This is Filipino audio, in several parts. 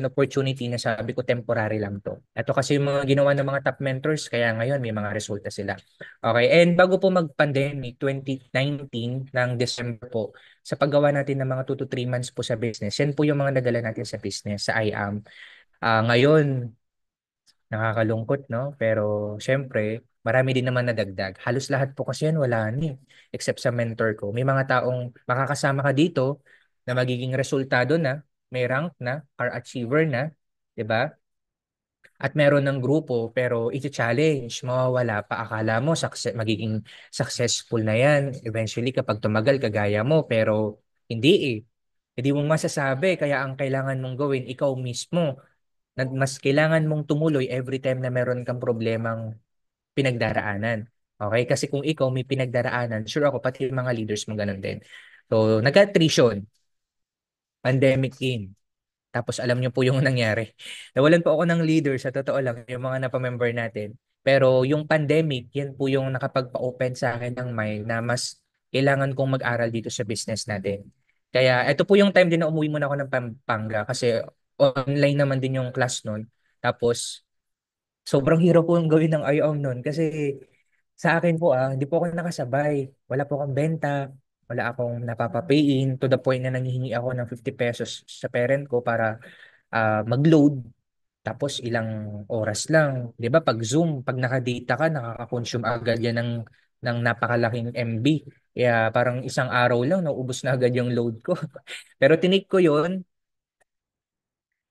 an opportunity na sabi ko temporary lang to. Ito kasi yung mga ginawa ng mga top mentors, kaya ngayon may mga resulta sila. Okay, and bago po mag-pandemic, 2019 ng December po, sa paggawa natin ng mga 2 to 3 months po sa business, yan po yung mga nadala natin sa business, sa IAM. Ngayon, nakakalungkot, no? Pero syempre, marami din naman nadagdag. Halos lahat po kasi yan wala na eh, except sa mentor ko. May mga taong makakasama ka dito na magiging resultado na, may rank na, car achiever na, 'di ba? At meron ng grupo pero i-challenge, mawawala pa. Akala mo magiging successful na yan eventually kapag tumagal kagaya mo pero hindi eh. Hindi mo masasabi kaya ang kailangan mong gawin ikaw mismo na mas kailangan mong tumuloy every time na meron kang problemang pinagdaraanan. Okay? Kasi kung ikaw may pinagdaraanan, sure ako pati yung mga leaders mo ganun din. So, nag-attrition, pandemic in. Tapos alam niyo po yung nangyari. Nawalan po ako ng leader sa totoo lang, yung mga napamember natin. Pero yung pandemic, yan po yung nakapagpa-open sa akin ng mind na mas kailangan kong mag-aral dito sa business natin. Kaya ito po yung time din na umuwi muna ako ng Pampanga kasi online naman din yung class nun. Tapos sobrang hirap po yung gawin ng IOM nun kasi sa akin po hindi po ako nakasabay. Wala po akong benta, wala akong napapapayin to the point na nanghihingi ako ng 50 pesos sa parent ko para mag-load. Tapos ilang oras lang. 'Di ba pag Zoom, pag naka-data ka, nakaka-consume agad yan ng napakalaking MB. Kaya parang isang araw lang, naubos na agad yung load ko. Pero tinake ko yon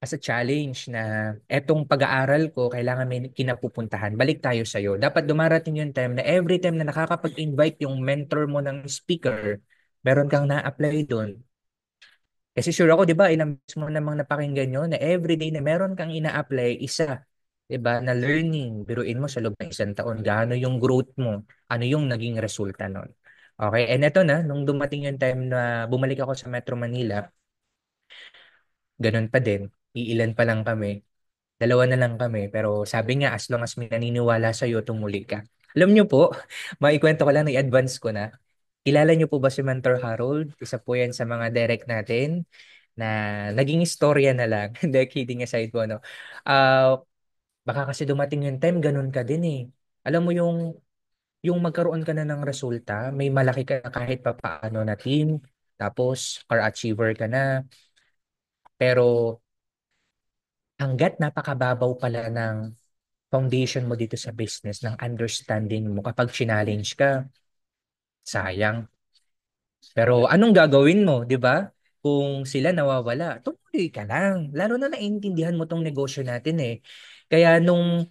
as a challenge na etong pag-aaral ko, kailangan may kinapupuntahan. Balik tayo sa'yo. Dapat dumarating yung time na every time na nakakapag-invite yung mentor mo ng speaker, meron kang na-apply doon. Kasi sure ako, di ba, ilang beses mo namang napakinggan yun na everyday na meron kang ina-apply, isa, di ba, na learning. Biruin mo sa loob ng isang taon, gaano yung growth mo, ano yung naging resulta nun. Okay, and eto na, nung dumating yung time na bumalik ako sa Metro Manila, ganun pa din, iilan pa lang kami. Dalawa na lang kami. Pero sabi nga, as long as may naniniwala sa'yo, tumuli ka. Alam niyo po, maikwento ko lang, i-advance ko na. Kilala niyo po ba si Mentor Harold? Isa po yan sa mga direct natin na naging istorya na lang. Hindi, kidding aside po, no? Ah, baka kasi dumating yung time, ganun ka din eh. Alam mo yung magkaroon ka na ng resulta, may malaki ka na kahit pa paano na team, tapos car achiever ka na, pero hanggat napakababaw pala ng foundation mo dito sa business, ng understanding mo kapag challenge ka, sayang. Pero anong gagawin mo, 'di ba? Kung sila nawawala, tumuloy ka lang. Lalo na naiintindihan mo tong negosyo natin eh. Kaya nung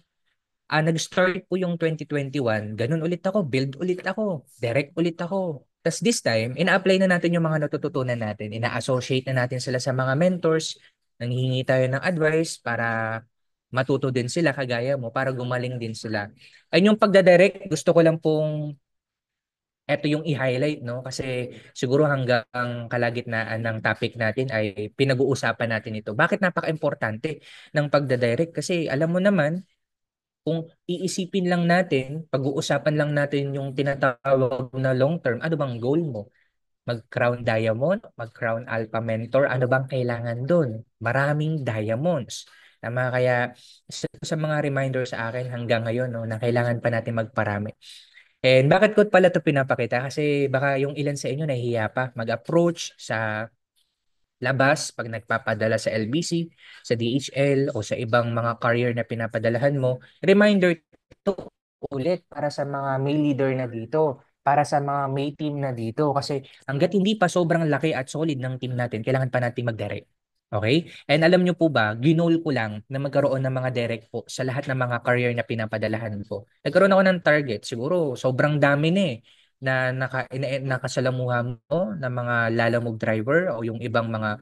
nag-start po yung 2021, ganun ulit ako, build ulit ako, direct ulit ako. Tapos this time, ina-apply na natin yung mga natututunan natin. Ina-associate na natin sila sa mga mentors, nanghihingi tayo ng advice para matuto din sila kagaya mo, para gumaling din sila. Ayun yung pagdadirect, gusto ko lang pong eto yung i-highlight, no? Kasi siguro hanggang kalagitnaan ng topic natin ay pinag-uusapan natin ito. Bakit napaka-importante ng pagdadirect? Kasi alam mo naman, kung iisipin lang natin, pag-uusapan lang natin yung tinatawag na long term, ano bang goal mo? Mag-crown diamond, mag-crown alpha mentor, ano bang kailangan doon? Maraming diamonds. Tama, kaya sa mga reminder sa akin hanggang ngayon no, na kailangan pa natin magparami. And bakit ko pala ito pinapakita? Kasi baka yung ilan sa inyo nahihiya pa mag-approach sa labas pag nagpapadala sa LBC, sa DHL o sa ibang mga carrier na pinapadalahan mo. Reminder to ulit para sa mga may leader na dito, para sa mga may team na dito. Kasi hanggat hindi pa sobrang laki at solid ng team natin, kailangan pa natin mag-direct. Okay? And alam nyo po ba, ginol ko lang na magkaroon ng mga direct po sa lahat ng mga career na pinapadalahan ko. Nagkaroon ako ng target. Siguro, sobrang dami na eh na nakasalamuha mo ng mga Lalamove driver o yung ibang mga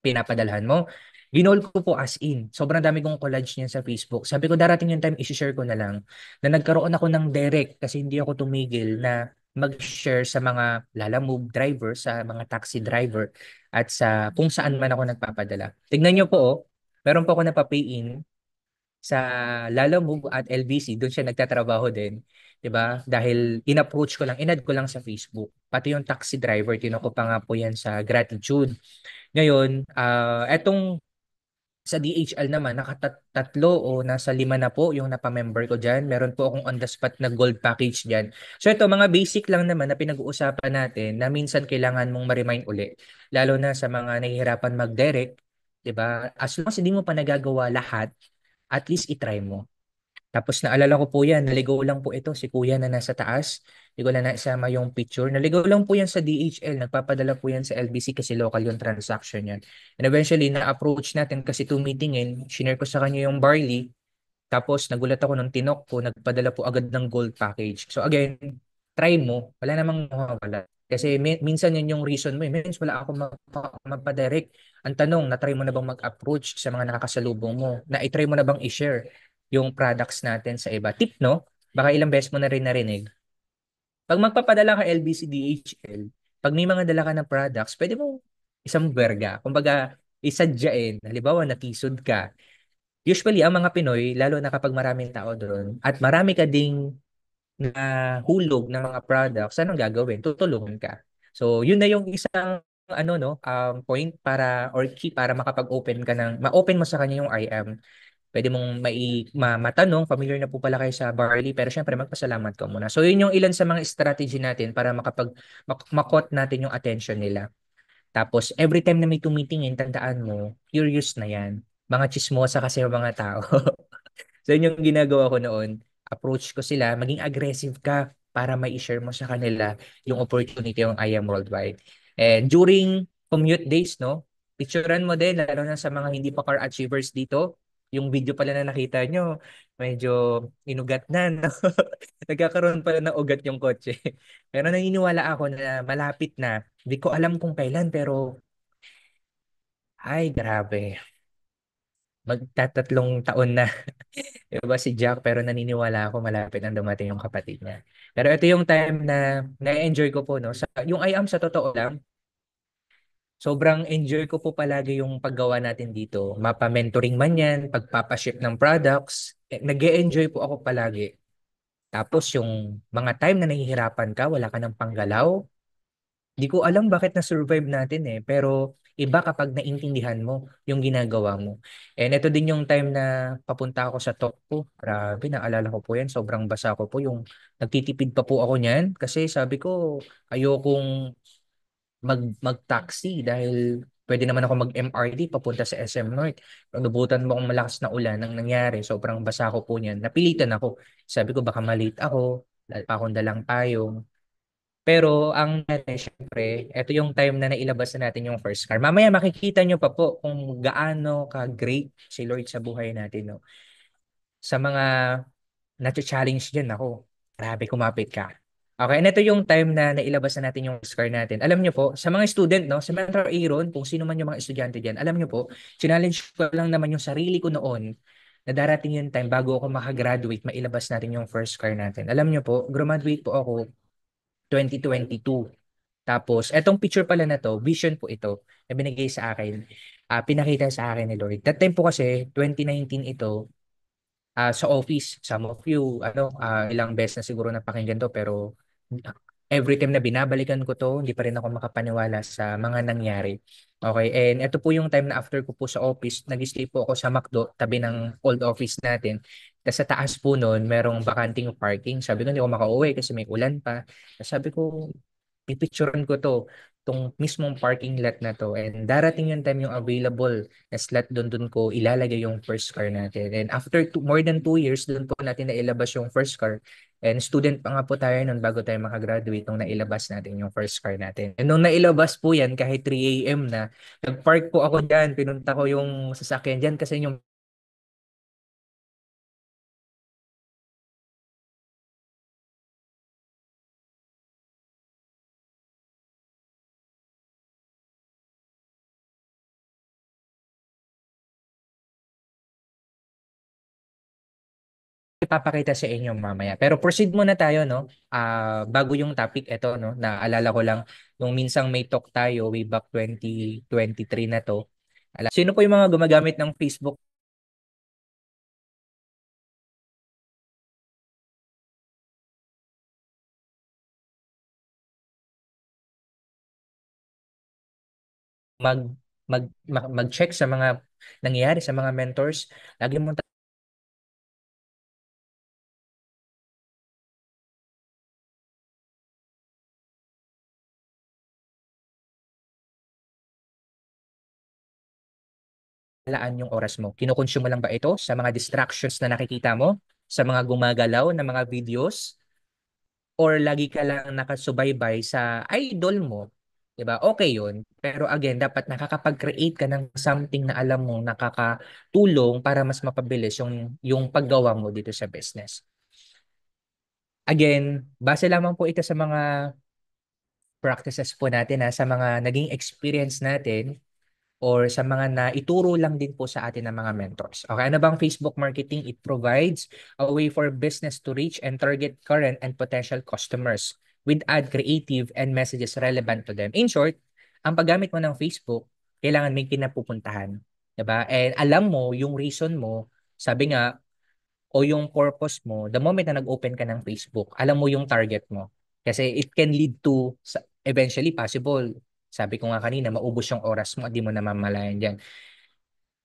pinapadalhan mo. Ginol ko po as in. Sobrang dami kong collage niyan sa Facebook. Sabi ko darating yung time, isi-share ko na lang na nagkaroon ako ng direct kasi hindi ako tumigil na mag-share sa mga Lalamove driver, sa mga taxi driver at sa kung saan man ako nagpapadala. Tignan niyo po, meron po ako napapay in sa Lalamove at LBC. Doon siya nagtatrabaho din. 'Di ba? Dahil in-approach ko lang, inad ko lang sa Facebook. Pati yung taxi driver, tinoko pa nga po yan sa gratitude. Ngayon, etong Sa DHL naman, nakatatlo o nasa 5 na po yung napamember ko dyan. Meron po akong on the spot na gold package dyan. So ito, mga basic lang naman na pinag-uusapan natin na minsan kailangan mong ma-remind uli. Lalo na sa mga nahihirapan mag-direct, 'di ba? As long as hindi mo pa nagagawa lahat, at least itry mo. Tapos naalala ko po yan, naligaw lang po ito, si kuya na nasa taas. Hindi ko lang naisama yung picture. Naligaw lang po yan sa DHL, nagpapadala po yan sa LBC kasi local yung transaction yan. And eventually, na-approach natin kasi to meetingin, shinare ko sa kanya yung barley, tapos nagulat ako nung tinok ko, nagpadala po agad ng gold package. So again, try mo, wala namang mawawala. Kasi minsan yun yung reason mo. Minsan wala ako magpa-direct. Ang tanong, na-try mo na bang mag-approach sa mga nakakasalubong mo? Na-try mo na bang i-share yung products natin sa iba? Tip, no? Baka ilang beses mo na rin narinig. Pag magpapadala ka LBC DHL, pag may mga dala ka ng products, pwede mo isang berga. Kumbaga, isadyain. Halimbawa, natisod ka. Usually, ang mga Pinoy, lalo na kapag maraming tao doon, at marami ka ding na hulog ng mga products, anong gagawin? Tutulungan ka. So, yun na yung isang ano no, point para or key para makapag-open ka ng ma-open mo sa kanya yung IM. Pwede mong matanong, familiar na po pala kayo sa barley, pero syempre magpasalamat ka muna. So, yun yung ilan sa mga strategy natin para makot natin yung attention nila. Tapos, every time na may tumitingin, tandaan mo, curious na yan. Mga chismosa kasi yung mga tao. So, yun yung ginagawa ko noon. Approach ko sila, maging aggressive ka para mai-share mo sa kanila yung opportunity yung I am worldwide. And during commute days, no, picturean mo din, lalo na sa mga hindi pa car achievers dito, yung video pala na nakita nyo, medyo inugat na, no? Nagkakaroon pala ng ugat yung kotse. Pero naniniwala ako na malapit na. Hindi ko alam kung kailan, pero ay, grabe. Magtatatlong taon na. Iba si Jack pero naniniwala ako malapit ang dumating yung kapatid niya. Pero ito yung time na na-enjoy ko po no. Yung I am sa totoo lang, sobrang enjoy ko po palagi yung paggawa natin dito. Mapa-mentoring man yan, pagpapaship ng products, nag-e-enjoy po ako palagi. Tapos yung mga time na nahihirapan ka, wala ka ng panggalaw, di ko alam bakit na-survive natin eh. Pero iba kapag naintindihan mo yung ginagawa mo. And ito din yung time na papunta ako sa talk ko. Grabe, naalala ko po yan. Sobrang basa ko po. Yung nagtitipid pa po ako niyan. Kasi sabi ko, ayokong mag-taxi dahil pwede naman ako mag-MRT papunta sa SM North. Nabutan mo akong malakas na ulan ang nangyari. Sobrang basa ko po niyan. Napilitan ako. Sabi ko baka malate ako. Dahil pa akong dalang payong. Pero ang syempre, ito yung time na nailabas na natin yung first car. Mamaya makikita nyo pa po kung gaano ka-great si Lord sa buhay natin. No? Sa mga na-challenge dyan, ako, grabe kumapit ka. Okay, and ito yung time na nailabas na natin yung first car natin. Alam nyo po, sa mga student, no, sa Metro Aaron, kung sino man yung mga estudyante dyan, alam nyo po, challenge ko lang naman yung sarili ko noon na darating yung time bago ako makagraduate, mailabas natin yung first car natin. Alam nyo po, graduate po ako 2022. Tapos, etong picture pala na to, vision po ito, na binigay sa akin, pinakita sa akin ni Lord. That time po kasi, 2019 ito, sa office, some of you, ilang beses na siguro napakinggan to, pero every time na binabalikan ko to, hindi pa rin ako makapaniwala sa mga nangyari. Okay, and ito po yung time na after ko po sa office, nag-stay po ako sa McDo, tabi ng old office natin. Tapos sa taas po noon, merong bakanting parking. Sabi ko, hindi ako makauwi kasi may ulan pa. Tapos sabi ko, pipicturean ko to, tong mismong parking lot na to. And darating yung time yung available na slot doon ko ilalagay yung first car natin. And after more than 2 years, doon po natin nailabas yung first car. And student pa nga po tayo noon bago tayo makagraduate nung nailabas natin yung first car natin. And nung nailabas po yan, kahit 3 a.m. na, nag-park po ako dyan, pinunta ko yung sasakyan dyan kasi yung ipapakita sa inyo mamaya. Pero proceed muna tayo, no? Bago yung topic, ito, no? Naalala ko lang, nung minsang may talk tayo, way back 2023 na to. Sino po yung mga gumagamit ng Facebook mag-check sa mga nangyayari sa mga mentors. Lagi mo talaan yung oras mo. Kinukonsume mo lang ba ito sa mga distractions na nakikita mo, sa mga gumagalaw na mga videos, or lagi ka lang nakasubaybay sa idol mo? 'Di ba? Okay 'yun. Pero again, dapat nakakapag-create ka ng something na alam mo nakakatulong para mas mapabilis yung paggawa mo dito sa business. Again, base lamang po ito sa mga practices po natin, sa mga naging experience natin or sa mga naituro lang din po sa atin ng mga mentors. Okay, ano bang Facebook marketing? It provides a way for business to reach and target current and potential customers with ad creative and messages relevant to them. In short, ang paggamit mo ng Facebook, kailangan may kinapupuntahan. Diba? And alam mo yung reason mo, sabi nga, o yung purpose mo, the moment na nag-open ka ng Facebook, alam mo yung target mo. Kasi it can lead to, eventually possible, sabi ko nga kanina, maubos yung oras mo at di mo namamalayan dyan.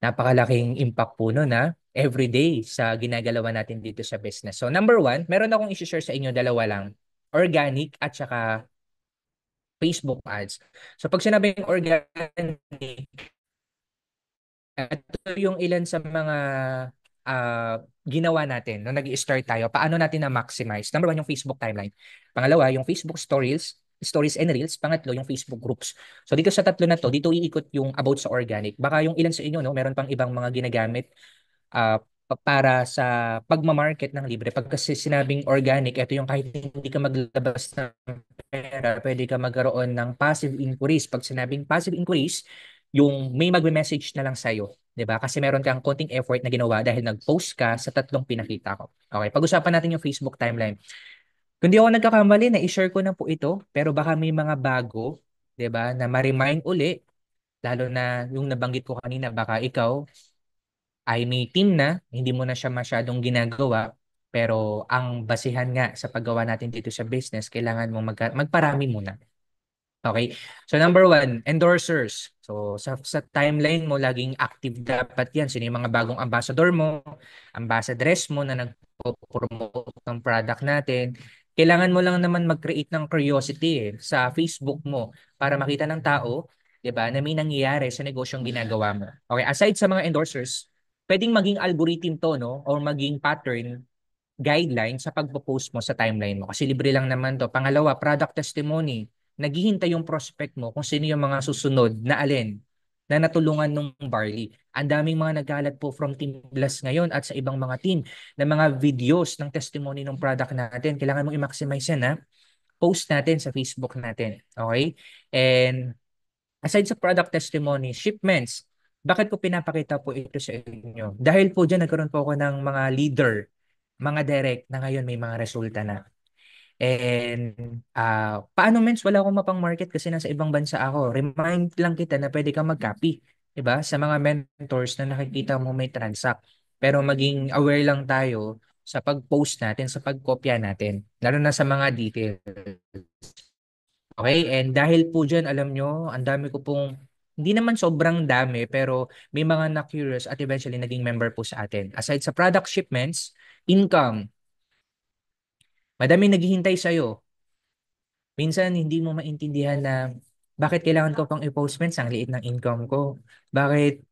Napakalaking impact po nun everyday sa ginagalawan natin dito sa business. So number one, meron akong i-share sa inyo, dalawa lang. Organic at saka Facebook ads. So pag sinabing organic, ito yung ilan sa mga ginawa natin nung nag-start tayo. Paano natin na-maximize? Number one, yung Facebook timeline. Pangalawa, yung Facebook stories and reels. Pangatlo, yung Facebook groups. So dito sa tatlo na to, dito iikot yung about sa organic. Baka yung ilan sa inyo, no, meron pang ibang mga ginagamit para sa pagmamarket ng libre. Pag kasi sinabing organic, ito yung kahit hindi ka maglabas ng pera, pwede ka magkaroon ng passive inquiries. Pag sinabing passive inquiries, yung may magme-message na lang sa'yo. 'Di ba? Kasi meron kang konting effort na ginawa dahil nag-post ka sa tatlong pinakita ko. Okay, pag-usapan natin yung Facebook timeline. Kung di ako nagkakamali, na i-share ko na po ito, pero baka may mga bago, 'di ba, na ma-remind uli, lalo na yung nabanggit ko kanina, baka ikaw ay may team na, hindi mo na siya masyadong ginagawa, pero ang basihan nga sa paggawa natin dito sa business, kailangan mong magparami muna. Okay? So number one, endorsers. So sa timeline mo, laging active dapat yan. Sino yung mga bagong ambassador mo, ambassadress mo na nagpo-promote ng product natin. Kailangan mo lang naman mag-create ng curiosity sa Facebook mo para makita ng tao, 'di ba, na may nangyayari sa negosyong ginagawa mo. Okay, aside sa mga endorsers, pwedeng maging algorithm to, no, or maging pattern guideline sa pagpo-post mo sa timeline mo. Kasi libre lang naman to. Pangalawa, product testimony. Naghihintay yung prospect mo kung sino yung mga susunod na alin na natulungan nung barley. Ang daming mga nagkalat po from Team Blast ngayon at sa ibang mga team na mga videos ng testimony ng product natin. Kailangan mong i-maximize yan Post natin sa Facebook natin. Okay? And aside sa product testimony, shipments. Bakit ko pinapakita po ito sa inyo? Dahil po dyan nagkaroon po ako ng mga leader, mga direct na ngayon may mga resulta na. And paano mens wala akong mapang market kasi nasa ibang bansa ako. Remind lang kita na pwede kang mag-copy, 'di ba? Sa mga mentors na nakikita mo may transact. Pero maging aware lang tayo sa pag-post natin, sa pagkopya natin, lalo na sa mga details. Okay? And dahil po dyan, alam nyo, ang dami ko pong, hindi naman sobrang dami, pero may mga na-curious at eventually naging member po sa atin. Aside sa product shipments, income, madami naghihintay sa'yo. Minsan, hindi mo maintindihan na bakit kailangan ko pang i-postments, ang liit ng income ko. Bakit?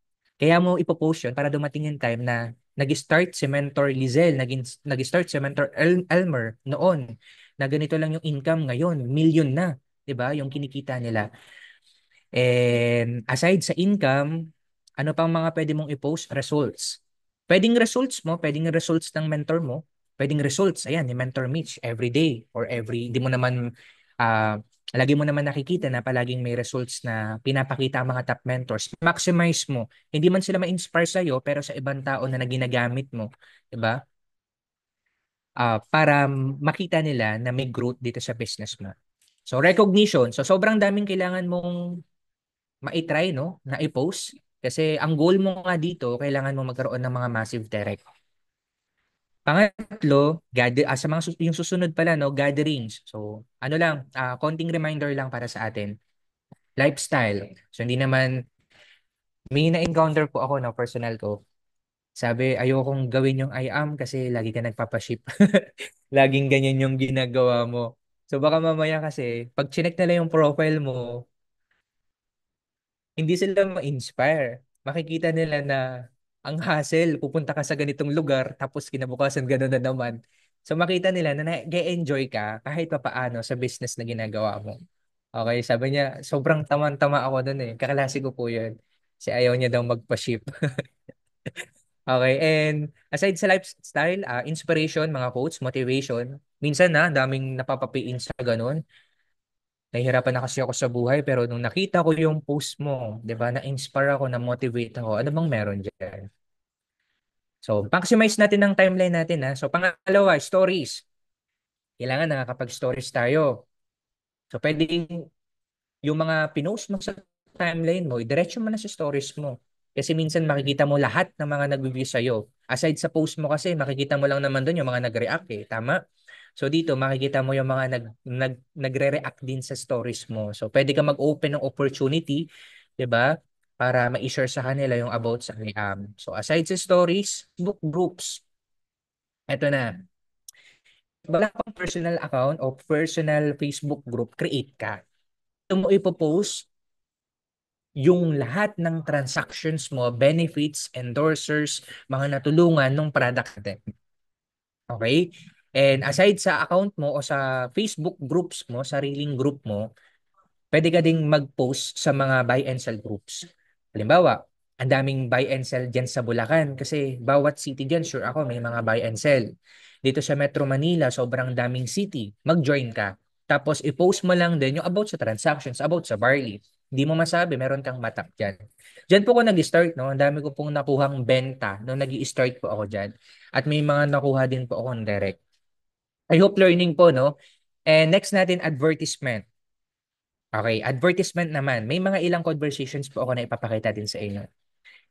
Kaya mo ipopost yun para dumating yung time na nag-start si Mentor Lizelle, nag-start si Mentor Elmer noon, na ganito lang yung income ngayon, million na, 'di ba? Yung kinikita nila. And aside sa income, ano pang mga pwede mong i-post? Results. Pwedeng results mo, pwedeng results ng mentor mo, pwedeng results, ayan, ni Mentor Mitch, every day or every, hindi mo naman, lagi mo naman nakikita na palaging may results na pinapakita ang mga top mentors. Maximize mo. Hindi man sila ma-inspire sa'yo, pero sa ibang tao na ginagamit mo, di ba? Para makita nila na may growth dito sa business mo. So, recognition. So, sobrang daming kailangan mong ma-try, no, na i-post. Kasi ang goal mo nga dito, kailangan mo magkaroon ng mga massive direct. Pangatlo, sa mga yung susunod pala, no, gatherings. So, ano lang, konting reminder lang para sa atin. Lifestyle. So, hindi naman May na-encounter po ako na personal ko. Sabi, ayokong gawin yung I am kasi lagi ka nagpapaship. Laging ganyan yung ginagawa mo. So baka mamaya kasi, pag chinek nila yung profile mo, hindi sila ma-inspire. Makikita nila na ang hassle, pupunta ka sa ganitong lugar, tapos kinabukasan gano'n na naman. So makita nila na nag-enjoy ka kahit papaano sa business na ginagawa mo. Okay, sabi niya, sobrang taman-tama ako dun eh. Kaklase ko po yun. Kasi ayaw niya daw magpa-ship. Okay, and aside sa lifestyle, inspiration, mga quotes, motivation, minsan na, daming napapapiin sa ganun. Nahihirapan na kasi ako sa buhay, pero nung nakita ko yung post mo, di ba, na-inspire ako, na-motivate ako, ano bang meron dyan? So, maximize natin ang timeline natin, ha? So, pangalawa, stories. Kailangan nakakapag-stories tayo. So, pwedeng yung mga pinost mo sa timeline mo, diretso mo na sa stories mo. Kasi minsan makikita mo lahat ng mga nag-review sa'yo. Aside sa post mo kasi, makikita mo lang naman doon yung mga nag-react eh. Tama? So dito, makikita mo yung mga nagre-react din sa stories mo. So pwede ka mag-open ng opportunity, di ba? Para ma-share sa kanila yung about sa I-am. So aside sa stories, book groups. Ito na. Wala kang personal account o personal Facebook group, create ka. Ito mo ipopost yung lahat ng transactions mo, benefits, endorsers, mga natulungan ng product natin. Okay? And aside sa account mo o sa Facebook groups mo, sariling group mo, pwede ka ding mag-post sa mga buy and sell groups. Halimbawa, ang daming buy and sell dyan sa Bulacan kasi bawat city dyan, sure ako, may mga buy and sell. Dito sa Metro Manila, sobrang daming city. Mag-join ka. Tapos, i-post mo lang din yung about sa transactions, about sa barley. Hindi mo masabi, meron kang matap dyan. Dyan po ko nag-start, no? Ang dami ko pong nakuhang benta nung nag-i-start po ako dyan. At may mga nakuha din po ako direct. I hope learning po, no? And next natin, advertisement. Okay, advertisement naman. May mga ilang conversations po ako na ipapakita din sa inyo.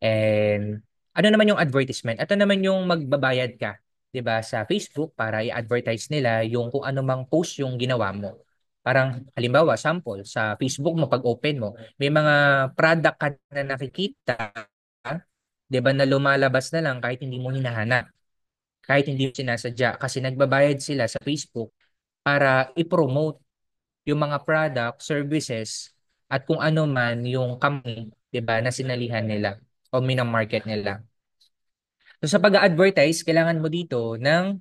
And ano naman yung advertisement? Ito naman yung magbabayad ka, 'di ba, sa Facebook para i-advertise nila yung kung ano mang post yung ginawa mo. Parang halimbawa, sample sa Facebook mo pag open mo, may mga product ka na nakikita, 'di ba, na lumalabas na lang kahit hindi mo hinahanap, kahit hindi mo sinasadya kasi nagbabayad sila sa Facebook para i-promote yung mga product, services, at kung ano man yung company, 'di ba, na sinalihan nila o minamarket nila. So sa pag-advertise, kailangan mo dito ng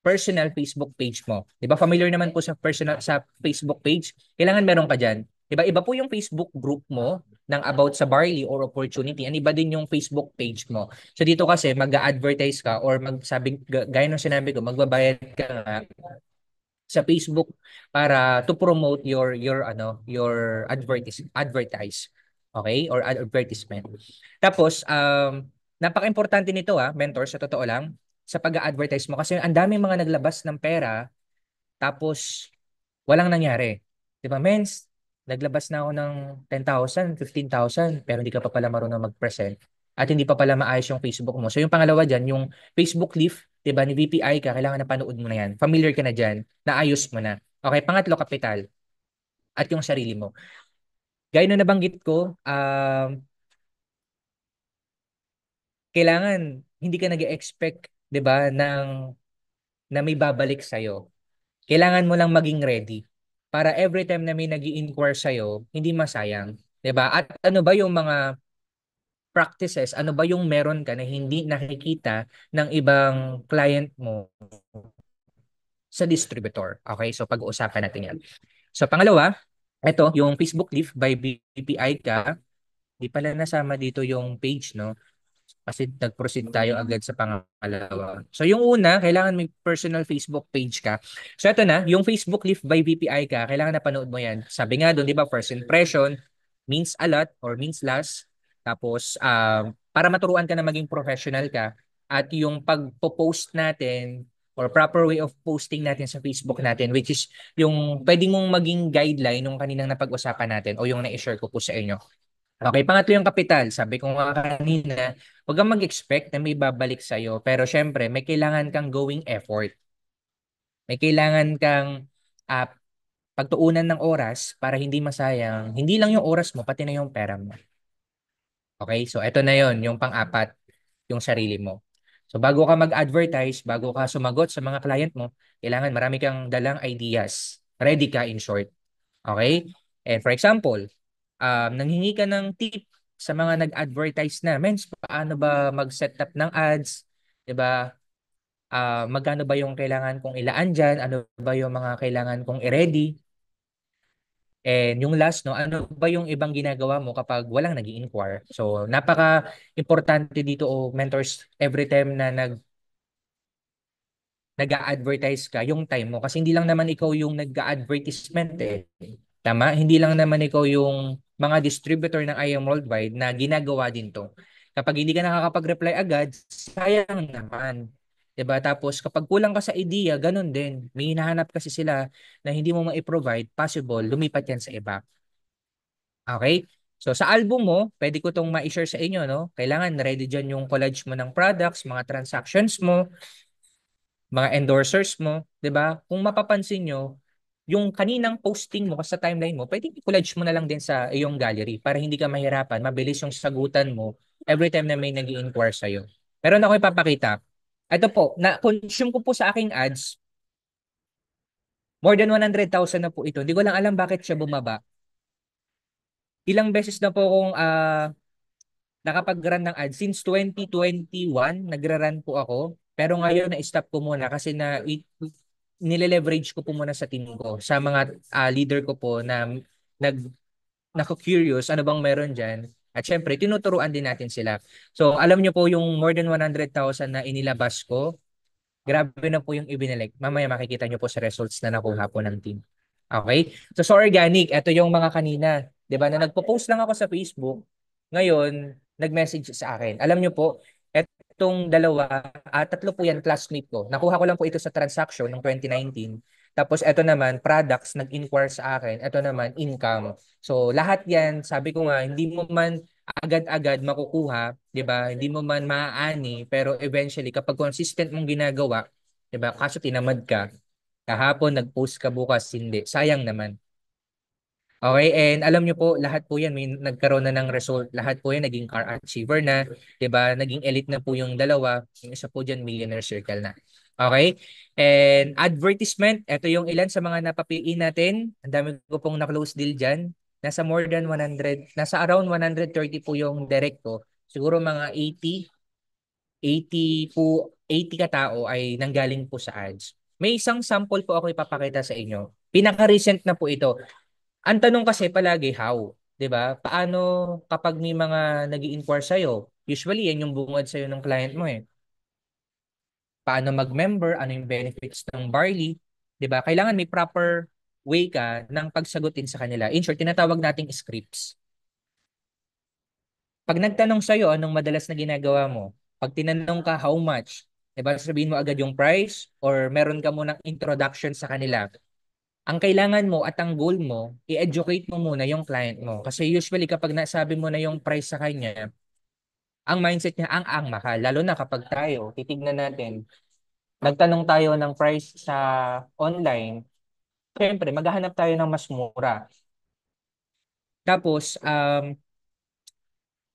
personal Facebook page mo. 'Di ba familiar naman po sa personal sa Facebook page? Kailangan meron ka diyan. 'Di ba iba po yung Facebook group mo ng about sa barley or opportunity, and iba din yung Facebook page mo. So dito kasi mag-advertise ka or magsabi gaya ng sinabi ko, magbabayad ka nga sa Facebook para to promote your advertise, okay, or advertisement. Tapos napaka-importante nito mentor, sa totoo lang, sa pag-advertise mo kasi ang daming mga naglabas ng pera tapos walang nangyari. 'Di ba, mens? Naglabas na ako ng 10,000, 15,000, pero hindi ka pa pala marunong mag-present. At hindi pa pala maayos yung Facebook mo. So yung pangalawa dyan, yung Facebook Leaf, 'di ba, ni VPI ka, kailangan na panood mo na yan. Familiar ka na dyan, naayos mo na. Okay, pangatlo, kapital. At yung sarili mo. Gaya na nabanggit ko, kailangan hindi ka nag-expect, 'di ba, na may babalik sa'yo. Kailangan mo lang maging ready para every time na may nag-i-inquire sa'yo, hindi masayang. 'Di ba? At ano ba yung mga practices, ano ba yung meron ka na hindi nakikita ng ibang client mo sa distributor? Okay, so pag-uusapan natin yan. So pangalawa, ito, yung Facebook Leaf by BPI ka. Di pala nasama dito yung page, no? Kasi nag-proceed tayo agad sa pangalawa. So yung una, kailangan may personal Facebook page ka. So ito na, yung Facebook Leaf by VPI ka, kailangan na panood mo yan. Sabi nga doon, di ba, first impression means a lot or means last. Tapos, para maturuan ka na maging professional ka at yung pag-post natin or proper way of posting natin sa Facebook natin, which is yung pwede mong maging guideline nung kaninang napag-usapan natin o yung na-share ko po sa inyo. Okay, pangatlo yung kapital. Sabi ko nga kanina, huwag kang mag-expect na may babalik sa'yo. Pero syempre, may kailangan kang going effort. May kailangan kang uh, pagtuunan ng oras para hindi masayang. Hindi lang yung oras mo, pati na yung pera mo. Okay? So, ito na yon yung pang-apat, yung sarili mo. So, bago ka mag-advertise, bago ka sumagot sa mga client mo, kailangan marami kang dalang ideas. Ready ka, in short. Okay? And for example, nanghingi ka ng tip sa mga nag-advertise na, mens, paano ba mag-set up ng ads? 'Di ba? Magkano ba yung kailangan kong ilaan dyan? Ano ba yung mga kailangan kong i-ready? And yung last, no, ano ba yung ibang ginagawa mo kapag walang nag inquire. So, napaka-importante dito, mentors, every time na nag-a-advertise ka, yung time mo. Kasi hindi lang naman ikaw yung nag-a-advertisement eh. Tama? Hindi lang naman ikaw yung mga distributor ng IM Worldwide na ginagawa din to. Kapag hindi ka nakakapag-reply agad, sayang naman. 'Di ba? Tapos kapag kulang ka sa idea, ganun din. May hinahanap kasi sila na hindi mo ma-provide, possible, lumipat yan sa iba. Okay? So sa album mo, pwede ko tong ma-share sa inyo, no? Kailangan ready dyan yung collage mo ng products, mga transactions mo, mga endorsers mo, 'di ba? Kung mapapansin nyo, yung kaninang posting mo sa timeline mo, pwede i-collage mo na lang din sa iyong gallery para hindi ka mahirapan, mabilis yung sagutan mo every time na may nag-i-inquire sa'yo. Meron ako ipapakita. Ito po, na-consume ko po sa aking ads, more than 100,000 na po ito. Hindi ko lang alam bakit siya bumaba. Ilang beses na po akong nakapag-run ng ads. Since 2021, nagra-run po ako. Pero ngayon, na-stop ko muna kasi nile-leverage ko po muna sa team ko, sa mga leader ko po na nag nako-curious ano bang meron diyan. At syempre, tinuturuan din natin sila. So, alam niyo po yung more than 100,000 na inilabas ko, grabe na po yung ibinalik. Mamaya makikita niyo po sa results na nakuha po ng team. Okay? So, sa organic, ito yung mga kanina. 'Di ba na nagpo-post lang ako sa Facebook, ngayon, nag-message sa akin. Alam niyo po, etong dalawa, tatlo po yan, classmate ko. Nakuha ko lang po ito sa transaction ng 2019. Tapos ito naman, products, nag-inquire sa akin. Ito naman, income. So lahat yan, sabi ko nga, hindi mo man agad-agad makukuha, 'di ba? Hindi mo man maaani, pero eventually kapag consistent mong ginagawa, 'di ba? Kaso tinamad ka, kahapon nag-post ka, bukas hindi. Sayang naman. Okay, and alam niyo po, lahat po yan may nagkaroon na ng result. Lahat po yan naging car achiever na, 'di ba? Naging elite na po yung dalawa. Yung isa po diyan millionaire circle na. Okay? And advertisement, ito yung ilan sa mga napapili natin. Ang dami ko pong na-close deal diyan. Nasa more than 100, nasa around 130 po yung direct ko. Siguro mga 80 katao ay nanggaling po sa ads. May isang sample po ako ipapakita sa inyo. Pinaka-recent na po ito. Ang tanong kasi palagi how, 'di ba? Paano kapag may mga nag-i-inquire sa Usually yan yung bungad sa ng client mo eh. Paano mag-member, ano yung benefits ng Barley, 'di ba? Kailangan may proper way ka ng pagsagutin sa kanila. In short, tinatawag nating scripts. Pag nagtanong sa anong madalas na ginagawa mo? Pag tinanong ka how much, 'di ba? Sabihin mo agad yung price or meron ka munang introduction sa kanila. Ang kailangan mo at ang goal mo, i-educate mo muna yung client mo. Kasi usually kapag nasabi mo na yung price sa kanya, ang mindset niya ang mahal. Lalo na kapag tayo, titignan natin, nagtanong tayo ng price sa online, syempre maghahanap tayo ng mas mura. Tapos,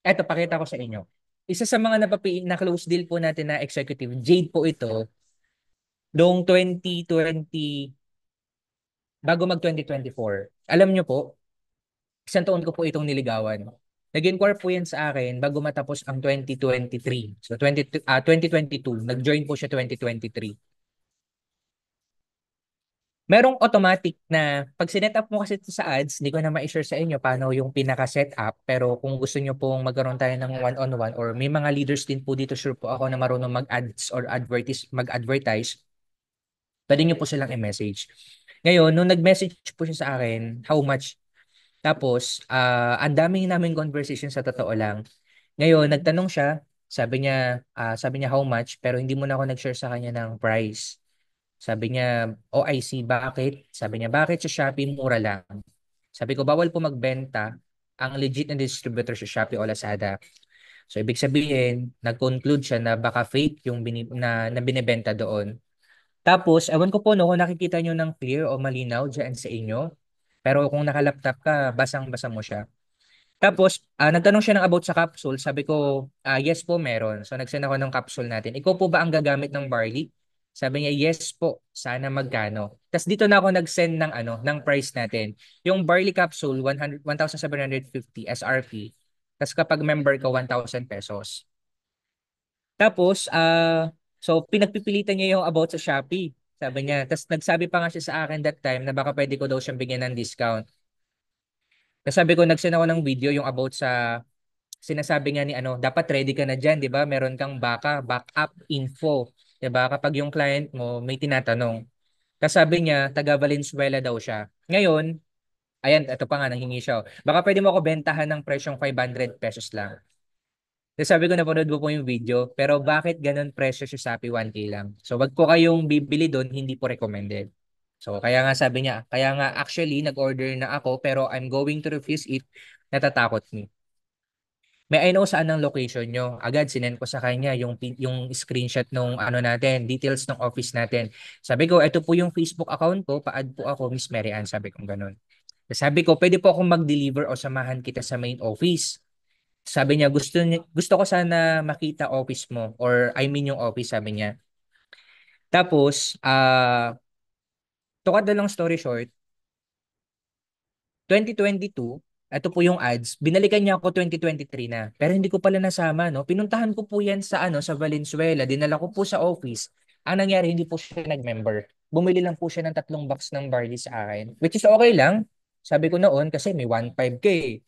eto, pakita ko sa inyo. Isa sa mga na close deal po natin na executive, Jade po ito, noong 2020, bago mag 2024. Alam nyo po, isang taon ko po itong niligawan. Nag-inquire po yan sa akin bago matapos ang 2023. So 2022, nag-join po siya 2023. Merong automatic na pag sinet up mo kasi ito sa ads, hindi ko na ma-share sa inyo paano yung pinaka-set up. Pero kung gusto nyo pong magkaroon tayo ng one-on-one or may mga leaders din po dito, sure po ako na marunong mag-ads or mag-advertise, pwede nyo po silang i-message. Ngayon, nung nag-message po siya sa akin, how much? Tapos, ang daming namin conversation sa totoo lang. Ngayon, nagtanong siya, sabi niya how much, pero hindi mo na ako nag-share sa kanya ng price. Sabi niya, oh I see, bakit? Sabi niya, bakit sa Shopee mura lang? Sabi ko, bawal po magbenta ang legit na distributor sa Shopee o Lazada. So, ibig sabihin, nag-conclude siya na baka fake yung na binibenta doon. Tapos, ewan ko po no, kung nakikita nyo ng clear o malinaw dyan sa inyo. Pero kung nakalaptop ka, basang-basa mo siya. Tapos, nagtanong siya ng about sa capsule. Sabi ko, yes po, meron. So, nagsend ako ng capsule natin. Ikaw po ba ang gagamit ng barley? Sabi niya, yes po. Sana magkano. Tapos dito na ako nag-send ng ng price natin. Yung barley capsule 1,750 SRP. Tapos kapag member ka 1,000 pesos. Tapos so pinagpipilitan niya yung about sa Shopee. Sabi niya. Tapos nagsabi pa nga siya sa akin that time na baka pwede ko daw siyang bigyan ng discount. Tapos sabi ko, nag-send ako ng video yung about sa sinasabi nga ni dapat ready ka na diyan, 'di ba? Meron kang backup info, 'di ba? Kapag yung client mo may tinatanong. Tapos sabi niya, taga Valenzuela daw siya. Ngayon, ayan, ito pa nga nanghingi siya. Baka pwede mo ako bentahan ng presyong 500 pesos lang. Tapos sabi ko, napanood mo po yung video, pero bakit ganun presyo sa Shopee 1K lang? So wag po kayong bibili doon, hindi po recommended. So kaya nga sabi niya, kaya nga actually nag-order na ako pero I'm going to refuse it. Natatakot me. May I know saan ang location nyo? Agad sinend ko sa kanya yung screenshot nung natin, details ng office natin. Sabi ko, ito po yung Facebook account ko, pa-add po ako, Miss Mary Ann, sabi ko ganun. Sabi ko, pwede po akong mag-deliver o samahan kita sa main office. Sabi niya, gusto ko sana makita office mo or I mean yung office, sabi niya. Tapos, to cut the long story short, 2022, ito po yung ads. Binalikan niya ako 2023 na. Pero hindi ko pala nasama, no? Pinuntahan ko po yan sa Valenzuela. Dinala ko po sa office. Ang nangyari, hindi po siya nag-member. Bumili lang po siya ng 3 box ng barley sa akin. Which is okay lang. Sabi ko noon kasi may 1.5K.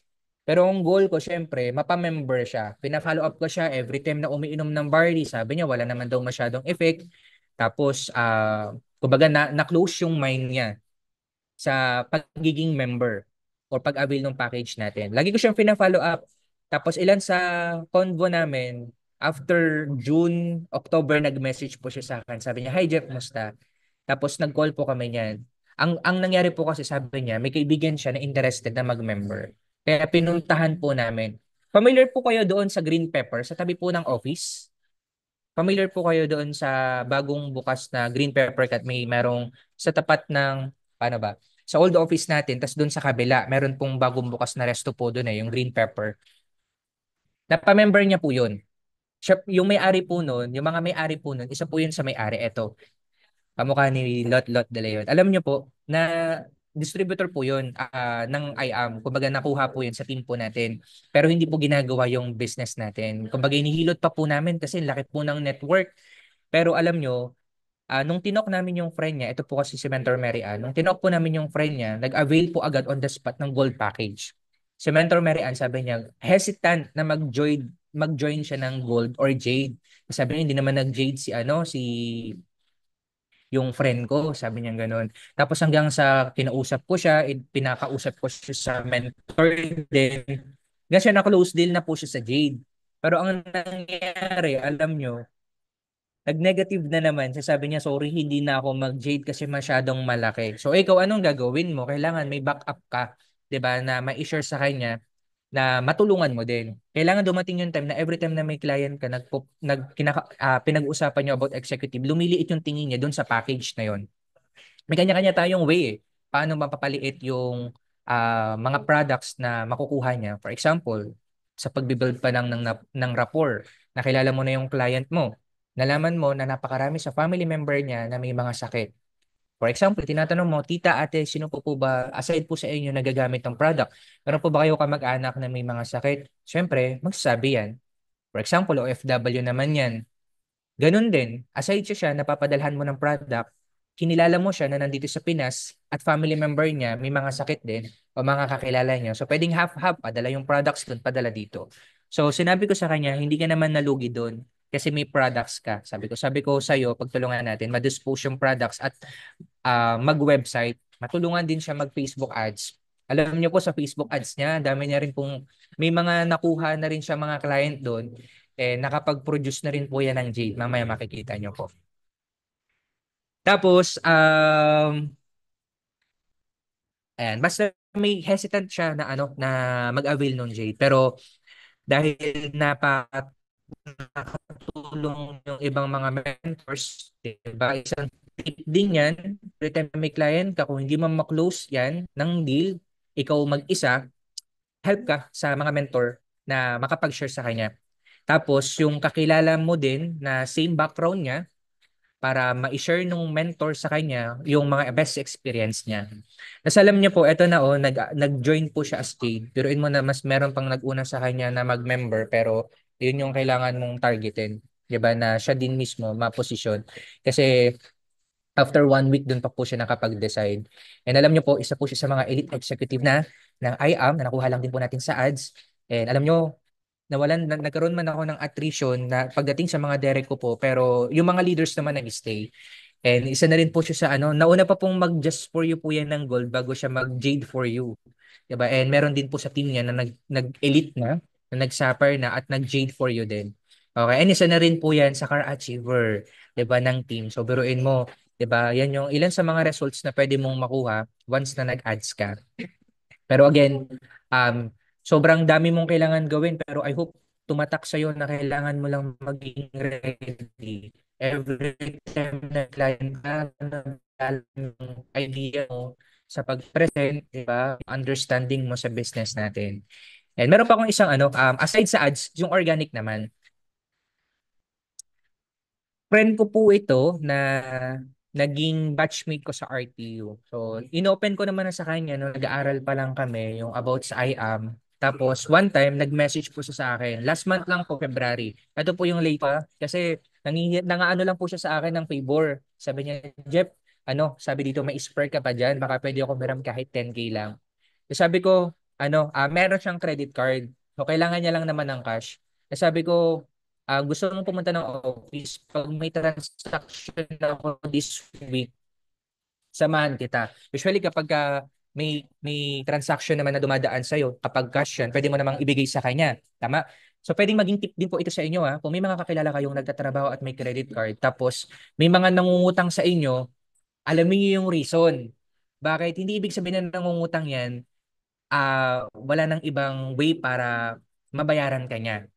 Pero ang goal ko, syempre, mapamember siya. Pina-follow up ko siya every time na umiinom ng barley. Sabi niya, wala naman daw masyadong effect. Tapos, kumbaga na-close yung mind niya sa pagiging member or pag-avail ng package natin. Lagi ko siyang pina-follow up. Tapos ilan sa convo namin, after June, October, nag-message po siya sa akin. Sabi niya, "Hi Jeff, musta?" Tapos nag-call po kami niyan. Ang nangyari po kasi sabi niya, may kaibigan siya na interested na mag-member. Kaya pinuntahan po namin. Familiar po kayo doon sa Green Pepper, sa tabi po ng office? Familiar po kayo doon sa bagong bukas na Green Pepper Cut, may merong sa tapat ng paano ba? Sa old office natin, tas doon sa kabila, meron pong bagong bukas na resto po doon yung Green Pepper. Napamember niya po yun. Siya, yung may-ari po noon, yung mga may-ari po noon, isa po yun sa may-ari. Eto, kamukha ni Lot De Leon. Alam niyo po na distributor po yun ng IAM. Kumbaga nakuha po yun sa team po natin. Pero hindi po ginagawa yung business natin. Kumbaga inihilot pa po namin kasi laki po ng network. Pero alam nyo, nung tinok namin yung friend niya, ito po kasi si Mentor Mary Ann, nung tinok po namin yung friend niya, nag-avail po agad on the spot ng gold package. Si Mentor Mary Ann, sabi niya, hesitant na mag-join siya ng gold or jade. Sabi niya, hindi naman nag-jade si yung friend ko, sabi niya gano'n. Tapos hanggang sa kinausap ko siya, pinakausap ko siya sa mentor din. Hanggang siya na-close deal na po siya sa Jade. Pero ang nangyari, alam nyo, nag-negative na naman. Sabi niya, sorry, hindi na ako mag-Jade kasi masyadong malaki. So ikaw, anong gagawin mo? Kailangan may backup ka, 'di ba, na ma-share sa kanya na matulungan mo din. Kailangan dumating yung time na every time na may client ka, pinag-usapan niyo about executive, lumiliit yung tingin niya doon sa package na yon. May kanya-kanya tayong way paano mapapaliit yung mga products na makukuha niya. For example, sa pagbibuild pa ng rapport, nakilala mo na yung client mo, nalaman mo na napakarami sa family member niya na may mga sakit. For example, tinatanong mo, tita, ate, sino po ba, aside po sa inyo, nagagamit ng product? Meron po ba kayo kamag-anak na may mga sakit? Siyempre, magsasabi yan. For example, OFW naman yan. Ganun din, aside siya, napapadalhan mo ng product, kinilala mo siya na nandito sa Pinas at family member niya may mga sakit din o mga kakilala niya. So pwedeng half-half, padala yung products doon, padala dito. So sinabi ko sa kanya, hindi ka naman nalugi doon kasi may products ka. Sabi ko sa iyo, pagtulungan natin, ma-dispose yung products at mag-website, matulungan din siya mag-Facebook ads. Alam niyo po sa Facebook ads niya, dami niya rin pong may mga nakuha na rin siya mga client doon nakapag-produce na rin po yan ng Jade. Mamaya makikita nyo po. Tapos, ayan, basta may hesitant siya na na mag-avail ng Jade. Pero dahil nakatulong yung ibang mga mentors, diba? Isang tip din yan, every time may client ka, kung hindi mo ma-close yan ng deal, ikaw mag-isa, help ka sa mga mentor na makapag-share sa kanya. Tapos, yung kakilala mo din na same background niya, para ma-share nung mentor sa kanya yung mga best experience niya. Tapos alam niyo po, eto na nag-join po siya as paid. Pero mo na mas meron pang nag-una sa kanya na mag-member pero yun yung kailangan mong targetin. 'Di ba na siya din mismo ma-position. Kasi after 1 week dun pa po siya nakapag-decide. And alam niyo po, isa po siya sa mga elite executive na ng IAM na nakuha lang din po natin sa ads. And alam niyo, nagkaroon man ako ng attrition na pagdating sa mga direct ko po pero yung mga leaders naman nag-stay. And isa na rin po siya sa nauna pa pong mag just for you po yan ng gold bago siya mag jade for you. 'Di ba? And meron din po sa team niya na nag-elite na nag-sapper na at nag-jade for you din. Okay, and isa na rin po yan sa car achiever, 'di ba, ng team. So biruin mo, 'di ba? Yan yung ilan sa mga results na pwede mong makuha once na nag-ads ka. Pero again, sobrang dami mong kailangan gawin pero I hope tumatak sa'yo na kailangan mo lang maging ready. Every time na client ka, nag-alam yung idea mo sa pag-present, di ba? Understanding mo sa business natin. And meron pa akong isang aside sa ads, yung organic naman. Friend ko po ito na naging batchmate ko sa RTU. So, inopen ko naman na sa kanya nung nag-aaral pa lang kami yung about sa IAM. Tapos, one time, nag-message po siya sa akin. Last month lang po, February. Ito po yung late pa. Kasi, nangaano lang po siya sa akin ng favor. Sabi niya, Jeff, sabi dito, may spare ka pa dyan. Baka pwede ako meron kahit 10K lang. So, sabi ko, meron siyang credit card. So, kailangan niya lang naman ng cash. So, sabi ko, gusto mong pumunta ng office, pag may transaction ako this week, samahan kita. Usually kapag may transaction naman na dumadaan sa'yo, kapag cash yan, pwede mo namang ibigay sa kanya. Tama? So pwedeng maging tip din po ito sa inyo ha. Kung may mga kakilala kayong nagtatrabaho at may credit card, tapos may mga nangungutang sa inyo, alamin niyo yung reason. Bakit? Hindi ibig sabihin na nangungutang yan, wala nang ibang way para mabayaran ka niya.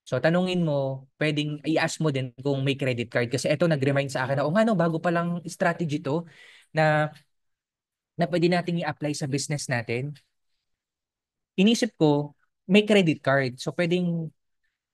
So tanungin mo, pwedeng i-ask mo din kung may credit card kasi ito nag-remind sa akin na no, bago pa lang strategy to na pwede nating i-apply sa business natin. Inisip ko, may credit card. So pwedeng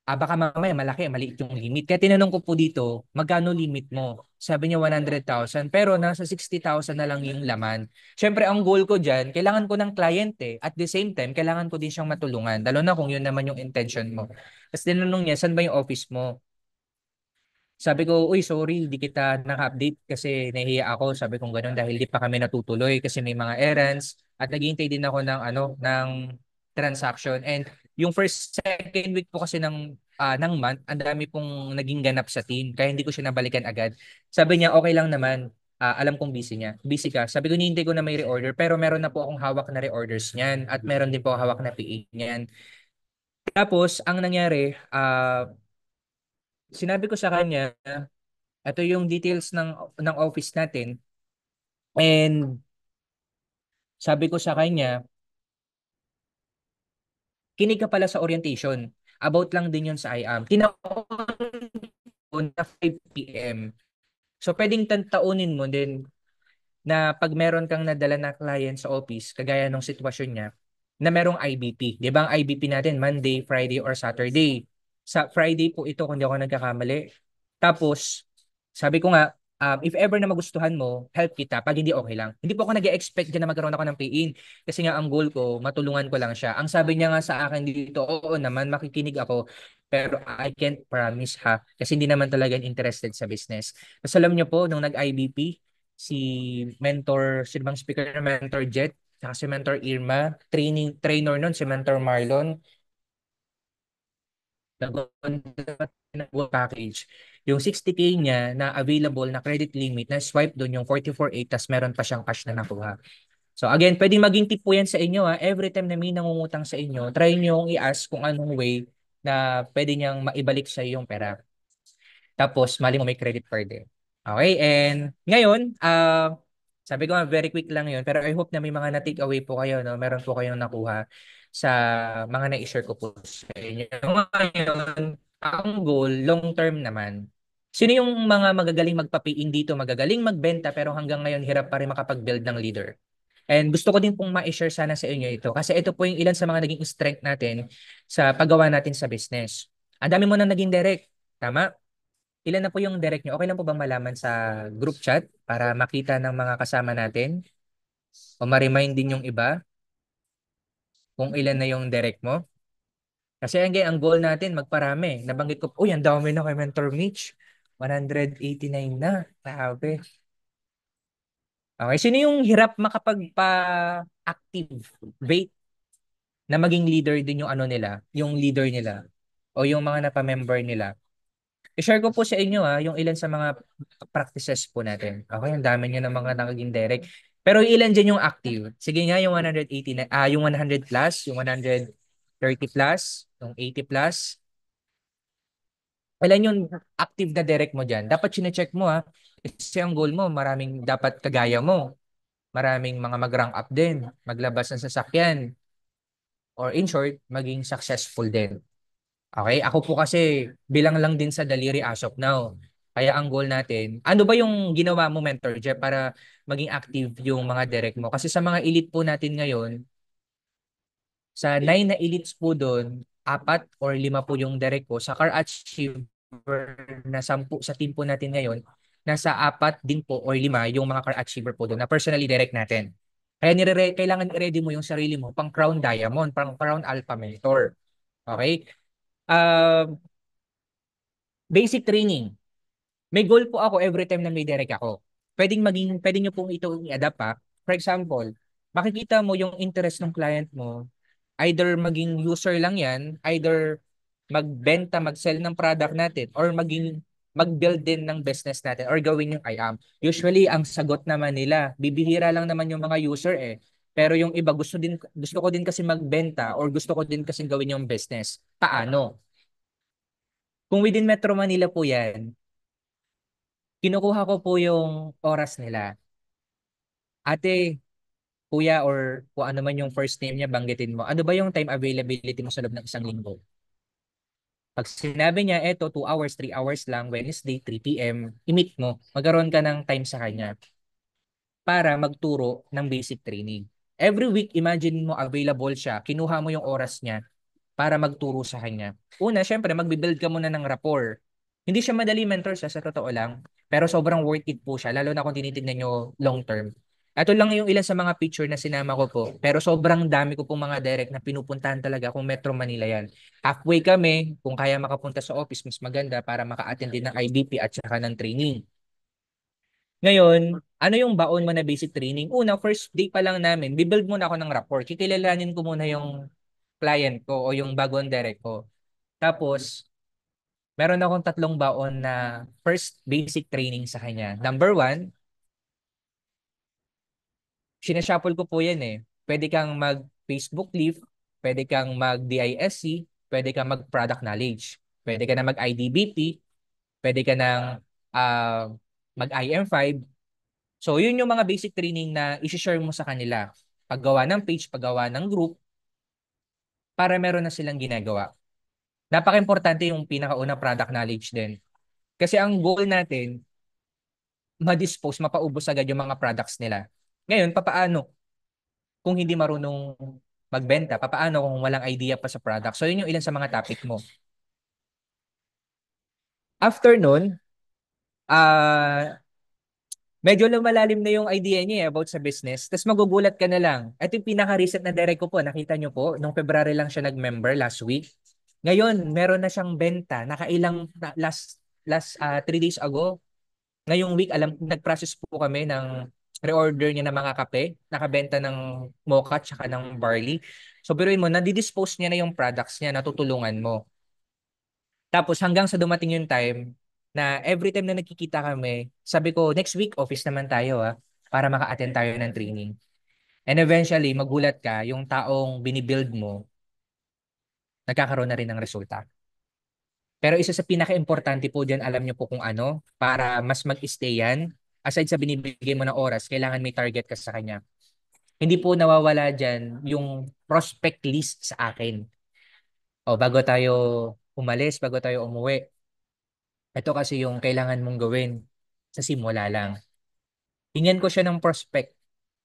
baka mamaya malaki, maliit yung limit. Kaya tinanong ko po dito, magkano limit mo? Sabi niya 100,000 pero nasa 60,000 na lang yung laman. Siyempre ang goal ko diyan, kailangan ko ng client eh. At the same time, kailangan ko din siyang matulungan. Lalo na kung yun naman yung intention mo. Tapos tinanong niya, saan ba yung office mo? Sabi ko, uy, sorry, di kita naka-update kasi nahihiya ako. Sabi ko gano'n dahil di pa kami natutuloy kasi may mga errands at naghihintay din ako ng transaction. And yung first, second week po kasi ng month, ang dami pong naging ganap sa team. Kaya hindi ko siya nabalikan agad. Sabi niya, okay lang naman. Alam kong busy niya. Busy ka. Sabi ko, hinihintay ko na may reorder. Pero meron na po akong hawak na reorders niyan. At meron din po hawak na PA niyan. Tapos, ang nangyari, sinabi ko sa kanya, ito yung details ng office natin. And sabi ko sa kanya, kinig ka pala sa orientation. About lang din yun sa IAM. Tinaon ko na 5 p.m. So pwedeng tantaunin mo din na pag meron kang nadala na client sa office, kagaya ng sitwasyon niya, na merong IBP. Di ba ang IBP natin, Monday, Friday, or Saturday? Sa Friday po ito, kung di ako nagkakamali. Tapos, sabi ko nga, if ever na magustuhan mo, help kita. Pag hindi, okay lang. Hindi po ako nag-expect dyan na magkaroon ako ng pay-in. Kasi nga, ang goal ko, matulungan ko lang siya. Ang sabi niya nga sa akin dito, oo naman, makikinig ako. Pero I can't promise ha. Kasi hindi naman talaga interested sa business. Tapos alam niyo po, nung nag-IBP, si si bang speaker na Mentor Jet, saka si Mentor Irma, trainer nun, si Mentor Marlon, nag package. Yung 60K niya na available na credit limit, na swipe doon yung 44.8 tas meron pa siyang cash na nakuha. So again, pwedeng maging tip po yan sa inyo ha. Every time na may nangungutang sa inyo, try nyo i-ask kung anong way na pwede niyang maibalik sa yung pera. Tapos, mali mo may credit card eh. Okay, and ngayon, sabi ko nga, very quick lang yun, pero I hope na may mga na-take away po kayo, no? Meron po kayong nakuha sa mga na-share ko po sa inyo. Ngayon, ang goal, long term naman. Sino yung mga magagaling magpa-pay-in dito, magagaling magbenta, pero hanggang ngayon hirap pa rin makapag-build ng leader? And gusto ko din pong ma-share sana sa inyo ito kasi ito po yung ilan sa mga naging strength natin sa paggawa natin sa business. Ang dami mo nang naging direct. Tama? Ilan na po yung direct nyo? Okay lang po bang malaman sa group chat para makita ng mga kasama natin o ma-remind din yung iba kung ilan na yung direct mo? Kasi ang goal natin, magparami. Nabanggit ko, uy, ang dami na kay Mentor Mitch. 189 na. Grabe. Okay, sino yung hirap makapagpa-activate na maging leader din yung ano nila, yung leader nila o yung mga napamember nila? I-share ko po sa inyo yung ilan sa mga practices po natin. Okay, ang dami nyo ng mga naging direct. Pero ilan dyan yung active? Sige nga, yung 180 na, yung 100 plus, yung 130 plus, yung 80 plus. Ilan yung active na direct mo dyan? Dapat chinecheck mo kasi ang goal mo, maraming dapat kagaya mo. Maraming mga mag-rank up din, maglabas ng sasakyan, or in short, maging successful din. Okay? Ako po kasi bilang lang din sa daliri as of now. Kaya ang goal natin, ano ba yung ginawa mo, Mentor Jeff, para maging active yung mga direct mo? Kasi sa mga elite po natin ngayon, sa 9 na elites po doon, 4 or 5 po yung direct ko. Sa car achiever na 10 sa team po natin ngayon, nasa 4 din po or 5 yung mga car achiever po doon na personally direct natin. Kaya kailangan i-ready mo yung sarili mo pang Crown Diamond, pang Crown Alpha Mentor. Okay? Uh, Basic training. May goal po ako every time na may direct ako. Pwede nyo pong ito i-adapt pa. For example, makikita mo yung interest ng client mo. Either maging user lang yan, either magbenta, mag-sell ng product natin, or mag-build din ng business natin, or gawin yung IAM. Usually, ang sagot naman nila, bibihira lang naman yung mga user eh. Pero yung iba, gusto ko din kasi magbenta, or gusto ko din kasi gawin yung business. Paano? Kung within Metro Manila po yan, kinukuha ko po yung oras nila. Ate, kuya, or kung ano man yung first name niya, banggitin mo. Ano ba yung time availability mo sa loob ng isang linggo? Pag sinabi niya, eto, 2 hours, 3 hours lang, Wednesday, 3 p.m., i-meet mo. Magkaroon ka ng time sa kanya para magturo ng basic training. Every week, imagine mo available siya, kinuha mo yung oras niya para magturo sa kanya. Una, syempre, magbibuild ka muna ng rapport. Hindi siya madali mentor siya, sa totoo lang. Pero sobrang worth it po siya, lalo na kung tinitignan nyo long term. Ito lang yung ilan sa mga picture na sinama ko po. Pero sobrang dami ko pong mga direct na pinupuntahan talaga kung Metro Manila yan. Halfway kami, kung kaya makapunta sa office, mas maganda para maka-attend din ng IBP at saka ng training. Ngayon, ano yung baon mo na basic training? Una, first day pa lang namin, bibuild muna ako ng rapport. Kikilalanin ko muna yung client ko o yung bagong direct ko. Tapos, meron akong 3 baon na first basic training sa kanya. Number one, sinashuffle ko po yan eh. Pwede kang mag-Facebook Live, pwede kang mag-DISC, pwede kang mag-product knowledge, pwede ka na mag-IDBT, pwede ka ng uh, mag-IM5. So, yun yung mga basic training na isi-share mo sa kanila. Paggawa ng page, paggawa ng group, para meron na silang ginagawa. Napaka-importante yung pinakauna product knowledge din. Kasi ang goal natin, ma-dispose, mapaubos agad yung mga products nila. Ngayon, papaano kung hindi marunong magbenta? Papaano kung walang idea pa sa product? So, yun yung ilan sa mga topic mo. After nun, medyo lumalalim na yung idea niya about sa business. Tapos magugulat ka na lang. Ito yung pinaka-recent na direct ko po. Nakita nyo po, nung February lang siya nag-member last week. Ngayon, meron na siyang benta. Last 3 days ago, ngayong week, nag-process po kami ng reorder niya ng mga kape, nakabenta ng mocha at saka ng barley. So, biruin mo, nadidispose niya na yung products niya, natutulungan mo. Tapos, hanggang sa dumating yung time na every time na nagkikita kami, sabi ko, next week, office naman tayo para maka-attend tayo ng training. And eventually, magulat ka, yung taong binibuild mo, nagkakaroon na rin ng resulta. Pero isa sa pinaka-importante po diyan, alam niyo po kung ano, para mas mag-stay yan, aside sa binibigay mo ng oras, kailangan may target ka sa kanya. Hindi po nawawala diyan yung prospect list sa akin. O bago tayo umalis, bago tayo umuwi, ito kasi yung kailangan mong gawin sa simula lang. Hingan ko siya ng prospect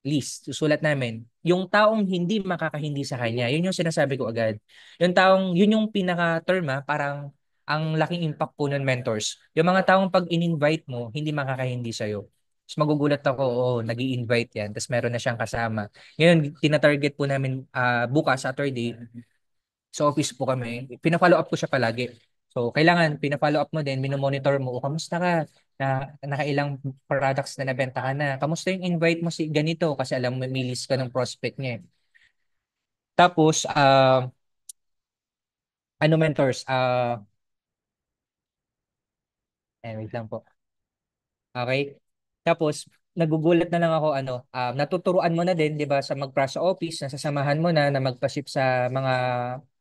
list, susulat namin, yung taong hindi makakahindi sa kanya, yun yung sinasabi ko agad. Yung taong, yun yung pinaka-term parang ang laking impact po ng mentors. Yung mga taong pag in-invite mo, hindi makakahindi sa'yo. Tapos magugulat ako, oh, nag invite yan. Tapos meron na siyang kasama. Ngayon, tina-target po namin bukas, Saturday, sa office po kami. Pina-follow up ko siya palagi. So, kailangan, pina-follow up mo din, minomonitor mo, o kamusta ka? Nakailang products na nabenta ka na. Kamusta yung invite mo si ganito? Kasi alam mo, may list ka ng prospect niya. Tapos, ano mentors? Wait lang po. Okay? Tapos, nagugulat na lang ako, natuturuan mo na din, di ba, sa mag-prasa office, nasasamahan mo na magpa-ship sa mga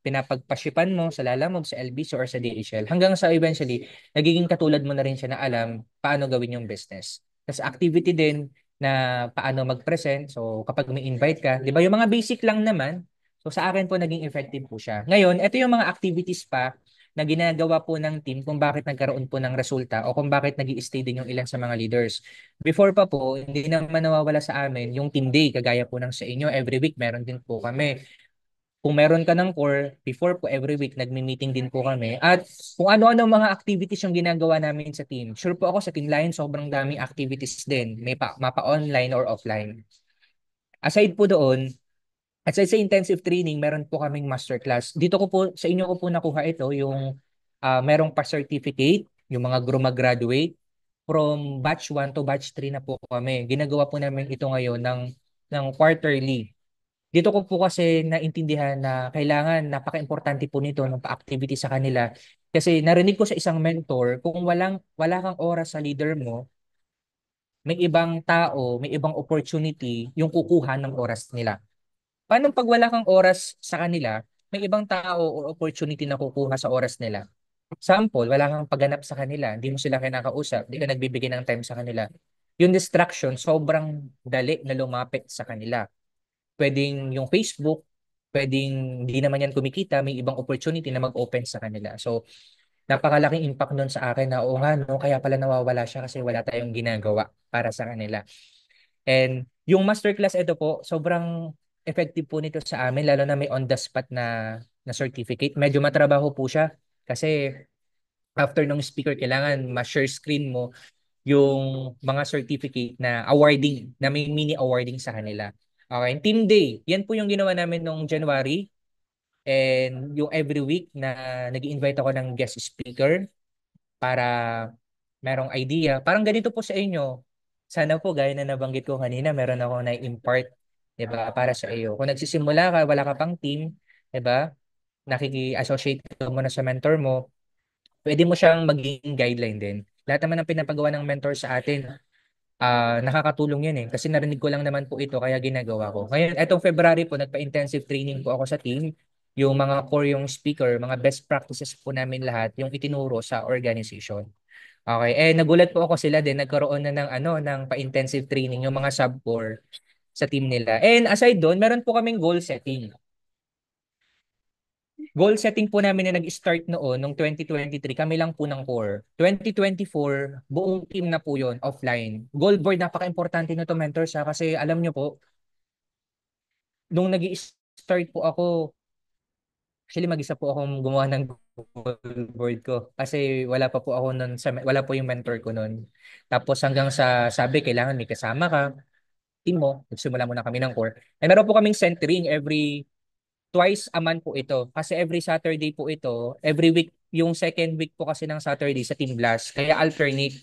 pinapagpa-shipan mo sa Lalamove, sa LBC or sa DHL. Hanggang sa eventually, nagiging katulad mo na rin siya na alam paano gawin yung business. Tapos activity din na paano mag-present. So, kapag may invite ka, di ba, yung mga basic lang naman, so sa akin po, naging effective po siya. Ngayon, ito yung mga activities pa na ginagawa po ng team kung bakit nagkaroon po ng resulta o kung bakit nag stay din yung ilan sa mga leaders. Before pa po, hindi naman nawawala sa amin yung team day, kagaya po ng sa inyo, every week meron din po kami. Kung meron ka ng core, before po every week, nagmi-meeting din po kami. At kung ano-ano mga activities yung ginagawa namin sa team. Sure po ako sa Team Lion, sobrang daming activities din. May mapa online or offline. Aside po doon, at sa intensive training, meron po kaming masterclass. Dito ko po, sa inyo ko po nakuha ito, yung merong pa-certificate, yung mga graduate from batch 1 to batch 3 na po kami. Ginagawa po namin ito ngayon ng quarterly. Dito ko po kasi naintindihan na kailangan, napaka-importante po nito ng pa-activity sa kanila. Kasi narinig ko sa isang mentor, kung wala kang oras sa leader mo, may ibang tao, may ibang opportunity yung kukuha ng oras nila. Paano pag wala kang oras sa kanila, may ibang tao o opportunity na kukuha sa oras nila? Sample, wala kang pagganap sa kanila, hindi mo sila kinakausap, hindi ka nagbibigay ng time sa kanila. Yung distraction, sobrang dali na lumapit sa kanila. Pwedeng yung Facebook, pwedeng hindi naman yan kumikita, may ibang opportunity na mag-open sa kanila. So, napakalaking impact nun sa akin na, oo nga, no, kaya pala nawawala siya kasi wala tayong ginagawa para sa kanila. And yung masterclass ito po, sobrang effective po nito sa amin, lalo na may on the spot na certificate. Medyo matrabaho po siya kasi after ng speaker, kailangan ma-share screen mo yung mga certificate na awarding, na may mini awarding sa kanila. Okay, Team Day, yan po yung ginawa namin noong January. And yung every week na nag-invite ako ng guest speaker para merong idea. Parang ganito po sa inyo. Sana po, gaya na nabanggit ko kanina, meron ako na-impart, 'di ba, para sa iyo. Kung nagsisimula ka, wala ka pang team, 'di ba? Nakiki-associate ka muna sa mentor mo, pwede mo siyang maging guideline din. Lahat naman ng pinapagawa ng mentor sa atin, nakakatulong yan eh. Kasi narinig ko lang naman po ito, kaya ginagawa ko. Ngayon, etong February po, nagpa-intensive training po ako sa team. Yung mga core yung speaker, mga best practices po namin lahat, yung itinuro sa organization. Okay, nagulat po ako sila din, nagkaroon na ng pa-intensive training yung mga sub-core sa team nila. And aside doon, meron po kaming goal setting. Goal setting po namin na nag-start noon, noong 2023, kami lang po ng core. 2024, buong team na po yon offline. Goal board, napaka-importante na to mentors ha, kasi alam nyo po, nung nag-start po ako, actually mag-isa po akong gumawa ng goal board ko. Kasi wala pa po ako nun, wala po yung mentor ko nun. Tapos hanggang sa sabi, kailangan may kasama ka, team mo, nagsimula muna kami ng core. And meron po kaming centering twice a month po ito. Kasi every Saturday po ito, every week, yung second week po kasi ng Saturday sa Team Blast. Kaya alternate,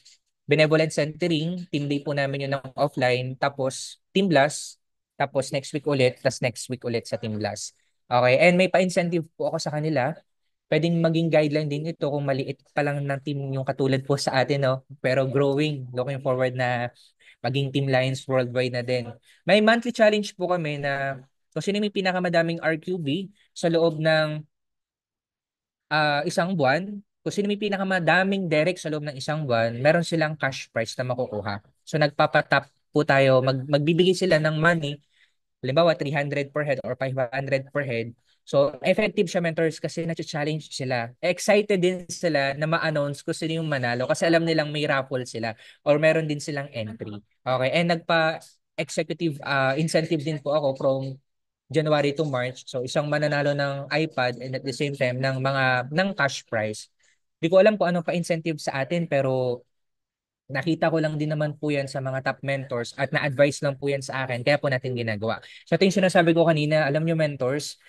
benevolent centering, team day po namin yun ng offline, tapos Team Blast, tapos next week ulit, tapos next week ulit sa Team Blast. Okay, and may pa-incentive po ako sa kanila. Pwedeng maging guideline din ito kung maliit pa lang ng team yung katulad po sa atin, no? Pero growing, looking forward na maging Team Lions worldwide na din. May monthly challenge po kami na kung sino may pinakamadaming RQB sa loob ng isang buwan, kung sino may pinakamadaming direct sa loob ng isang buwan, meron silang cash prize na makukuha. So nagpapatap po tayo, magbibigay sila ng money, halimbawa 300 per head or 500 per head. So effective siya mentors kasi na-challenge sila. Excited din sila na ma-announce kung sino yung manalo kasi alam nilang may raffle sila or meron din silang entry. Okay, and executive incentive din po ako from January to March. So isang mananalo ng iPad and at the same time ng cash prize. Di ko alam kung ano pa incentive sa atin pero nakita ko lang din naman po yan sa mga top mentors at na-advise lang po yan sa akin. Kaya po natin ginagawa. So ito yung sinasabi ko kanina, alam nyo mentors,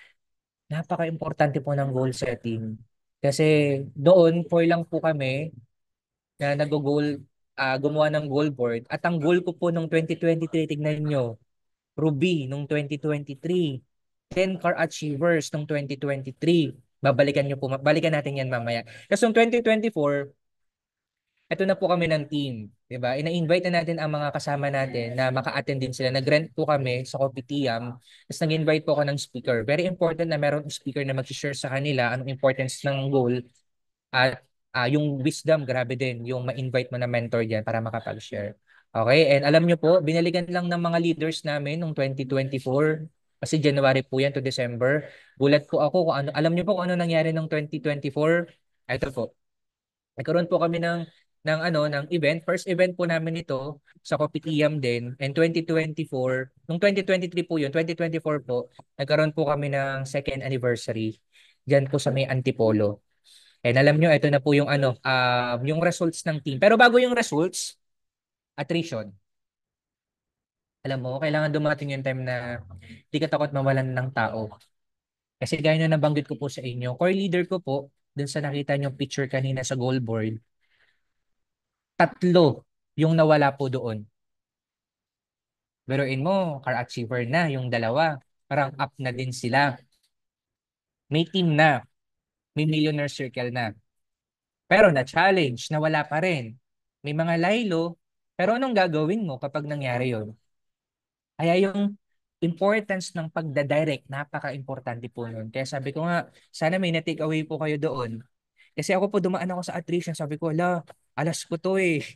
napaka-importante po ng goal setting. Kasi doon, 4 lang po kami na nag-goal, gumawa ng goal board. At ang goal ko po nung 2023, tignan nyo, Ruby nung 2023, 10 car achievers nung 2023. Babalikan nyo po, balikan natin yan mamaya. Kasi nung 2024, ito na po kami ng team. 'Di ba? Ina-invite na natin ang mga kasama natin na maka-attend din sila. Nag-rent po kami sa Kopitiam. Tapos nag-invite po ako ng speaker. Very important na meron speaker na mag-share sa kanila anong importance ng goal at yung wisdom, grabe din, yung ma-invite mo na mentor diyan para makapag-share. Okay? And alam nyo po, binalikan lang ng mga leaders namin noong 2024 kasi January po yan to December. Gulat po ako kung ano, alam nyo po kung ano nangyari noong 2024. Ito po. Nagkaroon po kami ng event. First event po namin ito sa Kopitiam din. And 2024, nung 2023 po yun, 2024 po, nagkaroon po kami ng second anniversary diyan po sa may Antipolo. And alam nyo, ito na po yung yung results ng team. Pero bago yung results, attrition. Alam mo, kailangan dumating yung time na di ka takot mawalan ng tao. Kasi gaya na nabanggit ko po sa inyo, core leader ko po, dun sa nakita nyo picture kanina sa goal board, 3 yung nawala po doon. Biruin mo, car achiever na yung 2. Parang up na din sila. May team na. May millionaire circle na. Pero na-challenge, nawala pa rin. May mga laylo. Pero anong gagawin mo kapag nangyari yon? Kaya yung importance ng pagdadirect, napaka-importante po nun. Kaya sabi ko nga, sana may na-take away po kayo doon. Kasi ako po dumaan ako sa attrition, sabi ko, alas ko to eh.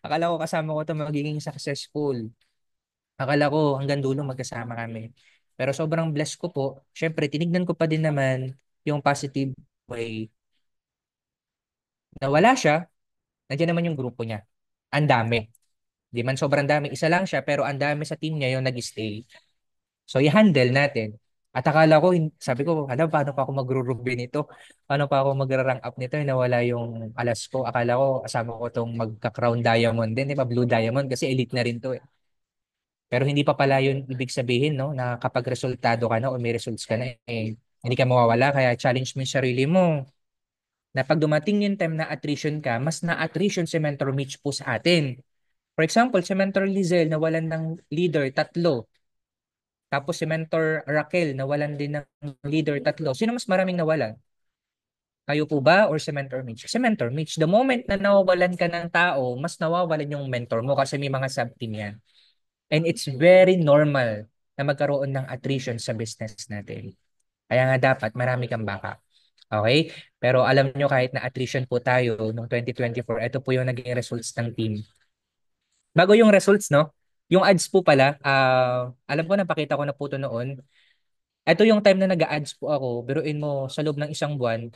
Akala ko kasama ko to magiging successful. Akala ko hanggang dulo magkasama kami. Pero sobrang blessed ko po. Siyempre, tinignan ko pa din naman yung positive way. Nawala siya, nandiyan naman yung grupo niya. Ang dami. Di man sobrang dami. Isa lang siya, pero ang dami sa team niya yung nag-stay. So, i-handle natin. At akala ko, sabi ko, paano pa ako magro-rugby nito? Paano pa ako mag-rank up nito? Nawala yung alas ko. Akala ko, asama ko tong magka-crown diamond din. Di ba? Blue diamond kasi elite na rin to eh. Pero hindi pa pala yun ibig sabihin, no, na kapag resultado ka na o may results ka na, hindi ka mawawala. Kaya challenge mo yung sarili mo. Na pag dumating yung time na attrition ka, mas na-attrition si Mentor Mitch po sa atin. For example, si Mentor Lizel nawalan ng leader, 3. Tapos si Mentor Raquel nawalan din ng leader, 3. Sino mas maraming nawalan? Kayo po ba or si Mentor Mitch? Si Mentor Mitch. The moment na nawawalan ka ng tao, mas nawawalan yung mentor mo kasi may mga sub-team yan. And it's very normal na magkaroon ng attrition sa business natin. Kaya nga dapat marami kang backup. Okay? Pero alam nyo kahit na attrition po tayo noong 2024, ito po yung naging results ng team. Bago yung results, no? Yung ads po pala, alam ko napakita ko na po ito noon. Ito yung time na nag-ads po ako. Biruin mo sa loob ng isang buwan,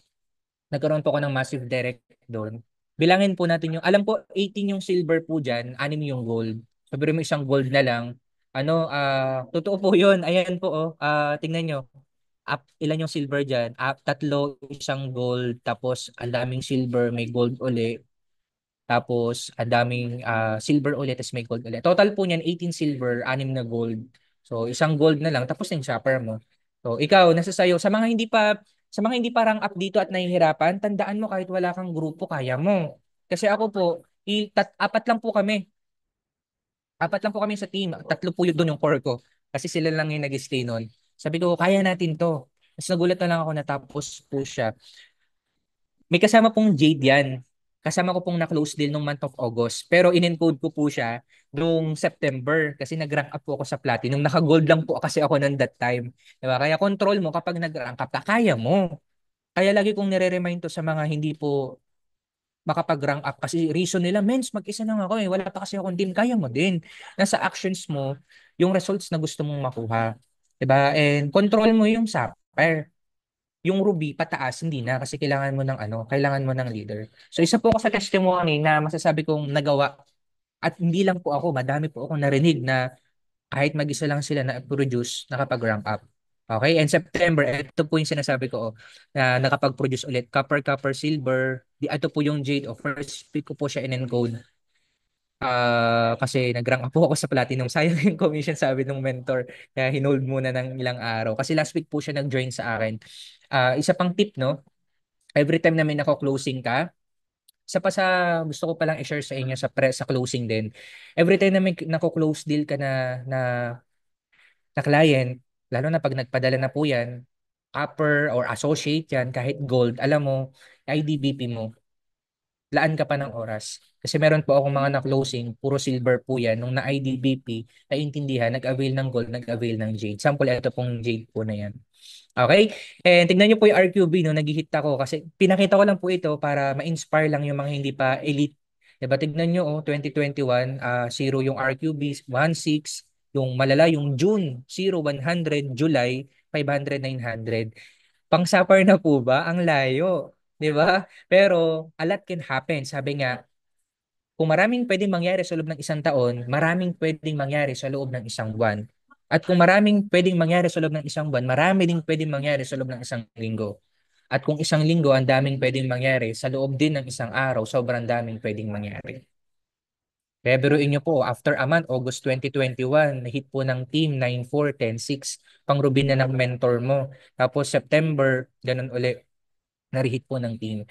nagkaroon po ako ng massive direct doon. Bilangin po natin yung, alam ko 18 yung silver po dyan, 6 yung gold. So, biruin mo isang gold na lang. Totoo po yun. Ayan po, tingnan nyo. Ilan yung silver dyan? 3, isang gold, tapos ang daming silver, may gold uli. Tapos, ang daming silver ulit, tapos may gold ulit. Total po niyan, 18 silver, 6 na gold. So, isang gold na lang, tapos na yung shopper mo. So, ikaw, nasa sayo. Sa mga hindi pa rank up dito at nahihirapan, tandaan mo kahit wala kang grupo, kaya mo. Kasi ako po, 4 lang po kami. 4 lang po kami sa team. 3 po yun doon yung core ko. Kasi sila lang yung nag-stay nun. Sabi ko, kaya natin to. Tapos nagulat na lang ako natapos po siya. May kasama pong Jade yan. Kasama ko pong na-close deal nung month of August. Pero in-encode ko po siya noong September kasi nag-rank up po ako sa Platinum. Naka-gold lang po kasi ako nun that time. Diba? Kaya control mo kapag nag-rank up ka, kaya mo. Kaya lagi kong nire-remind to sa mga hindi po makapag-rank up kasi reason nila, mens, mag-isa lang ako eh. Wala pa kasi akong team. Kaya mo din. Nasa actions mo, yung results na gusto mong makuha. Diba? And control mo yung sapper. Yung Ruby pataas hindi na kasi kailangan mo ng leader. So isa po ako sa testimony na masasabi kong nagawa at hindi lang po ako, madami po akong narinig na kahit mag-isa lang sila na produce, nakapag-rank up. Okay? And September, ito po yung sinasabi ko, na nakapag-produce ulit. Copper, silver. Ito po yung jade. First pick ko po siya in-encode. Kasi nag-rank up po ako sa platinum. Sayang yung commission, sabi ng mentor. Kaya hinold muna ng ilang araw. Kasi last week po siya nag-join sa akin. Isa pang tip, no? Every time na may nako-closing ka, isa pa sa gusto ko palang i-share sa inyo sa closing din. Every time na may nako-close deal ka na client, lalo na pag nagpadala na po yan, copper or associate yan, kahit gold, alam mo, IDBP mo, laan ka pa ng oras. Kasi meron po akong mga na-closing, puro silver po yan. Nung na-IDBP, naintindihan, nag-avail ng gold, nag-avail ng jade. Sample, ito pong jade po na yan. Okay? And tignan niyo po yung RQB, no, nag-hit ako kasi pinakita ko lang po ito para ma-inspire lang yung mga hindi pa elite. Diba? Tignan niyo, 2021, 0 yung RQB, 1.6, yung malala, yung June, 0, 100, July, 500, 900. Pang-supper na po ba? Ang layo. 'Di ba? Pero a lot can happen. Sabi nga, kung maraming pwedeng mangyari sa loob ng isang taon, maraming pwedeng mangyari sa loob ng isang buwan. At kung maraming pwedeng mangyari sa loob ng isang buwan, marami ding pwedeng mangyari sa loob ng isang linggo. At kung isang linggo, ang daming pwedeng mangyari, sa loob din ng isang araw, sobrang daming pwedeng mangyari. Kaya biruin nyo po, after a month, August 2021, na-hit po ng team 9-4, 10-6, pang-rubin na ng mentor mo. Tapos September, ganun uli, na-hit po ng team.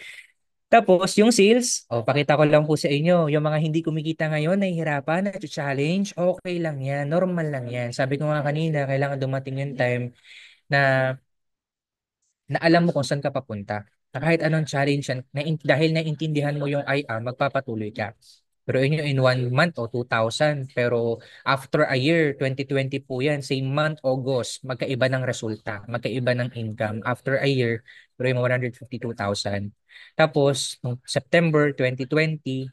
Tapos, yung sales, pakita ko lang po sa inyo, yung mga hindi kumikita ngayon, nahihirapan, na-challenge, okay lang yan, normal lang yan. Sabi ko nga kanina, kailangan dumating yung time na, na alam mo kung saan ka papunta. Na kahit anong challenge yan, dahil naintindihan mo yung IR, magpapatuloy ka. Pero inyo in 1 month o 2,000. Pero after a year, 2020 po yan, same month, August, magkaiba ng resulta, magkaiba ng income. After a year, pero yung 152,000. Tapos, noong September 2020,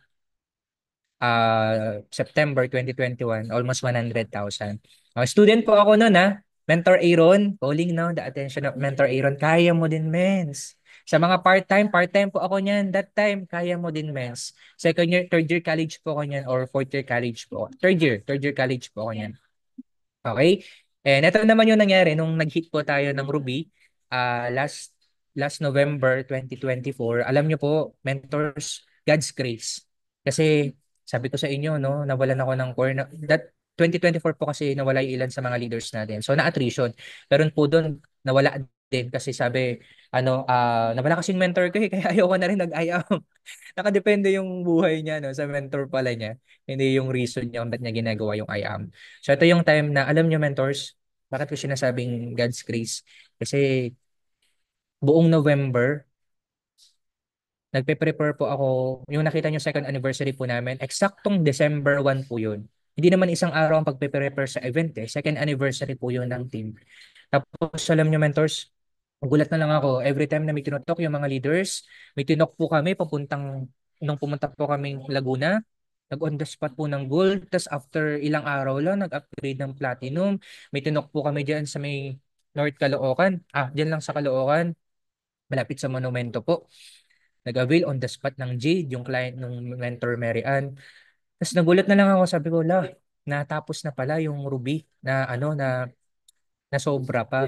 September 2021, almost 100,000. Student po ako noon, ha. Mentor Aaron, calling now the attention of Mentor Aaron. Kaya mo din, mens. Sa mga part-time po ako niyan. That time, kaya mo din, mens. Second year, third year college po ako niyan or fourth year college po. Third year college po ako niyan. Okay? And ito naman yung nangyari nung nag-hit po tayo ng Ruby last November 2024. Alam niyo po, mentors, God's grace. Kasi sabi ko sa inyo, no, nawalan ako ng core. That 2024 po kasi nawala yung ilan sa mga leaders natin. So na-attrition. Pero po doon, nawala din kasi sabi, nawala kasing mentor ko kaya ayoko na rin nag-IAM. Nakadepende yung buhay niya, no, sa mentor pala niya. Hindi yung reason niya kung ba't niya ginagawa yung IAM. So ito yung time na, alam niyo mentors, bakit ko sinasabing God's grace? Kasi buong November, nagpe-prepare po ako, yung nakita niyo second anniversary po namin, eksaktong December 1 po yun. Hindi naman isang araw ang pagpe-prepare sa event eh. Second anniversary po yun ng team. Tapos alam niyo mentors, gulat na lang ako. Every time na may tinutok yung mga leaders, may tinok po kami nung pumunta po kami Laguna, nag-on the spot po ng gold. Tapos after ilang araw lang, nag-upgrade ng platinum. May tinok po kami diyan sa may North Caloocan. Diyan lang sa Caloocan. Malapit sa Monumento po. Nag-avail on the spot ng Jade, yung client ng mentor Mary Ann. Tapos nagulat na lang ako, sabi ko, natapos na pala yung Ruby na sobra pa.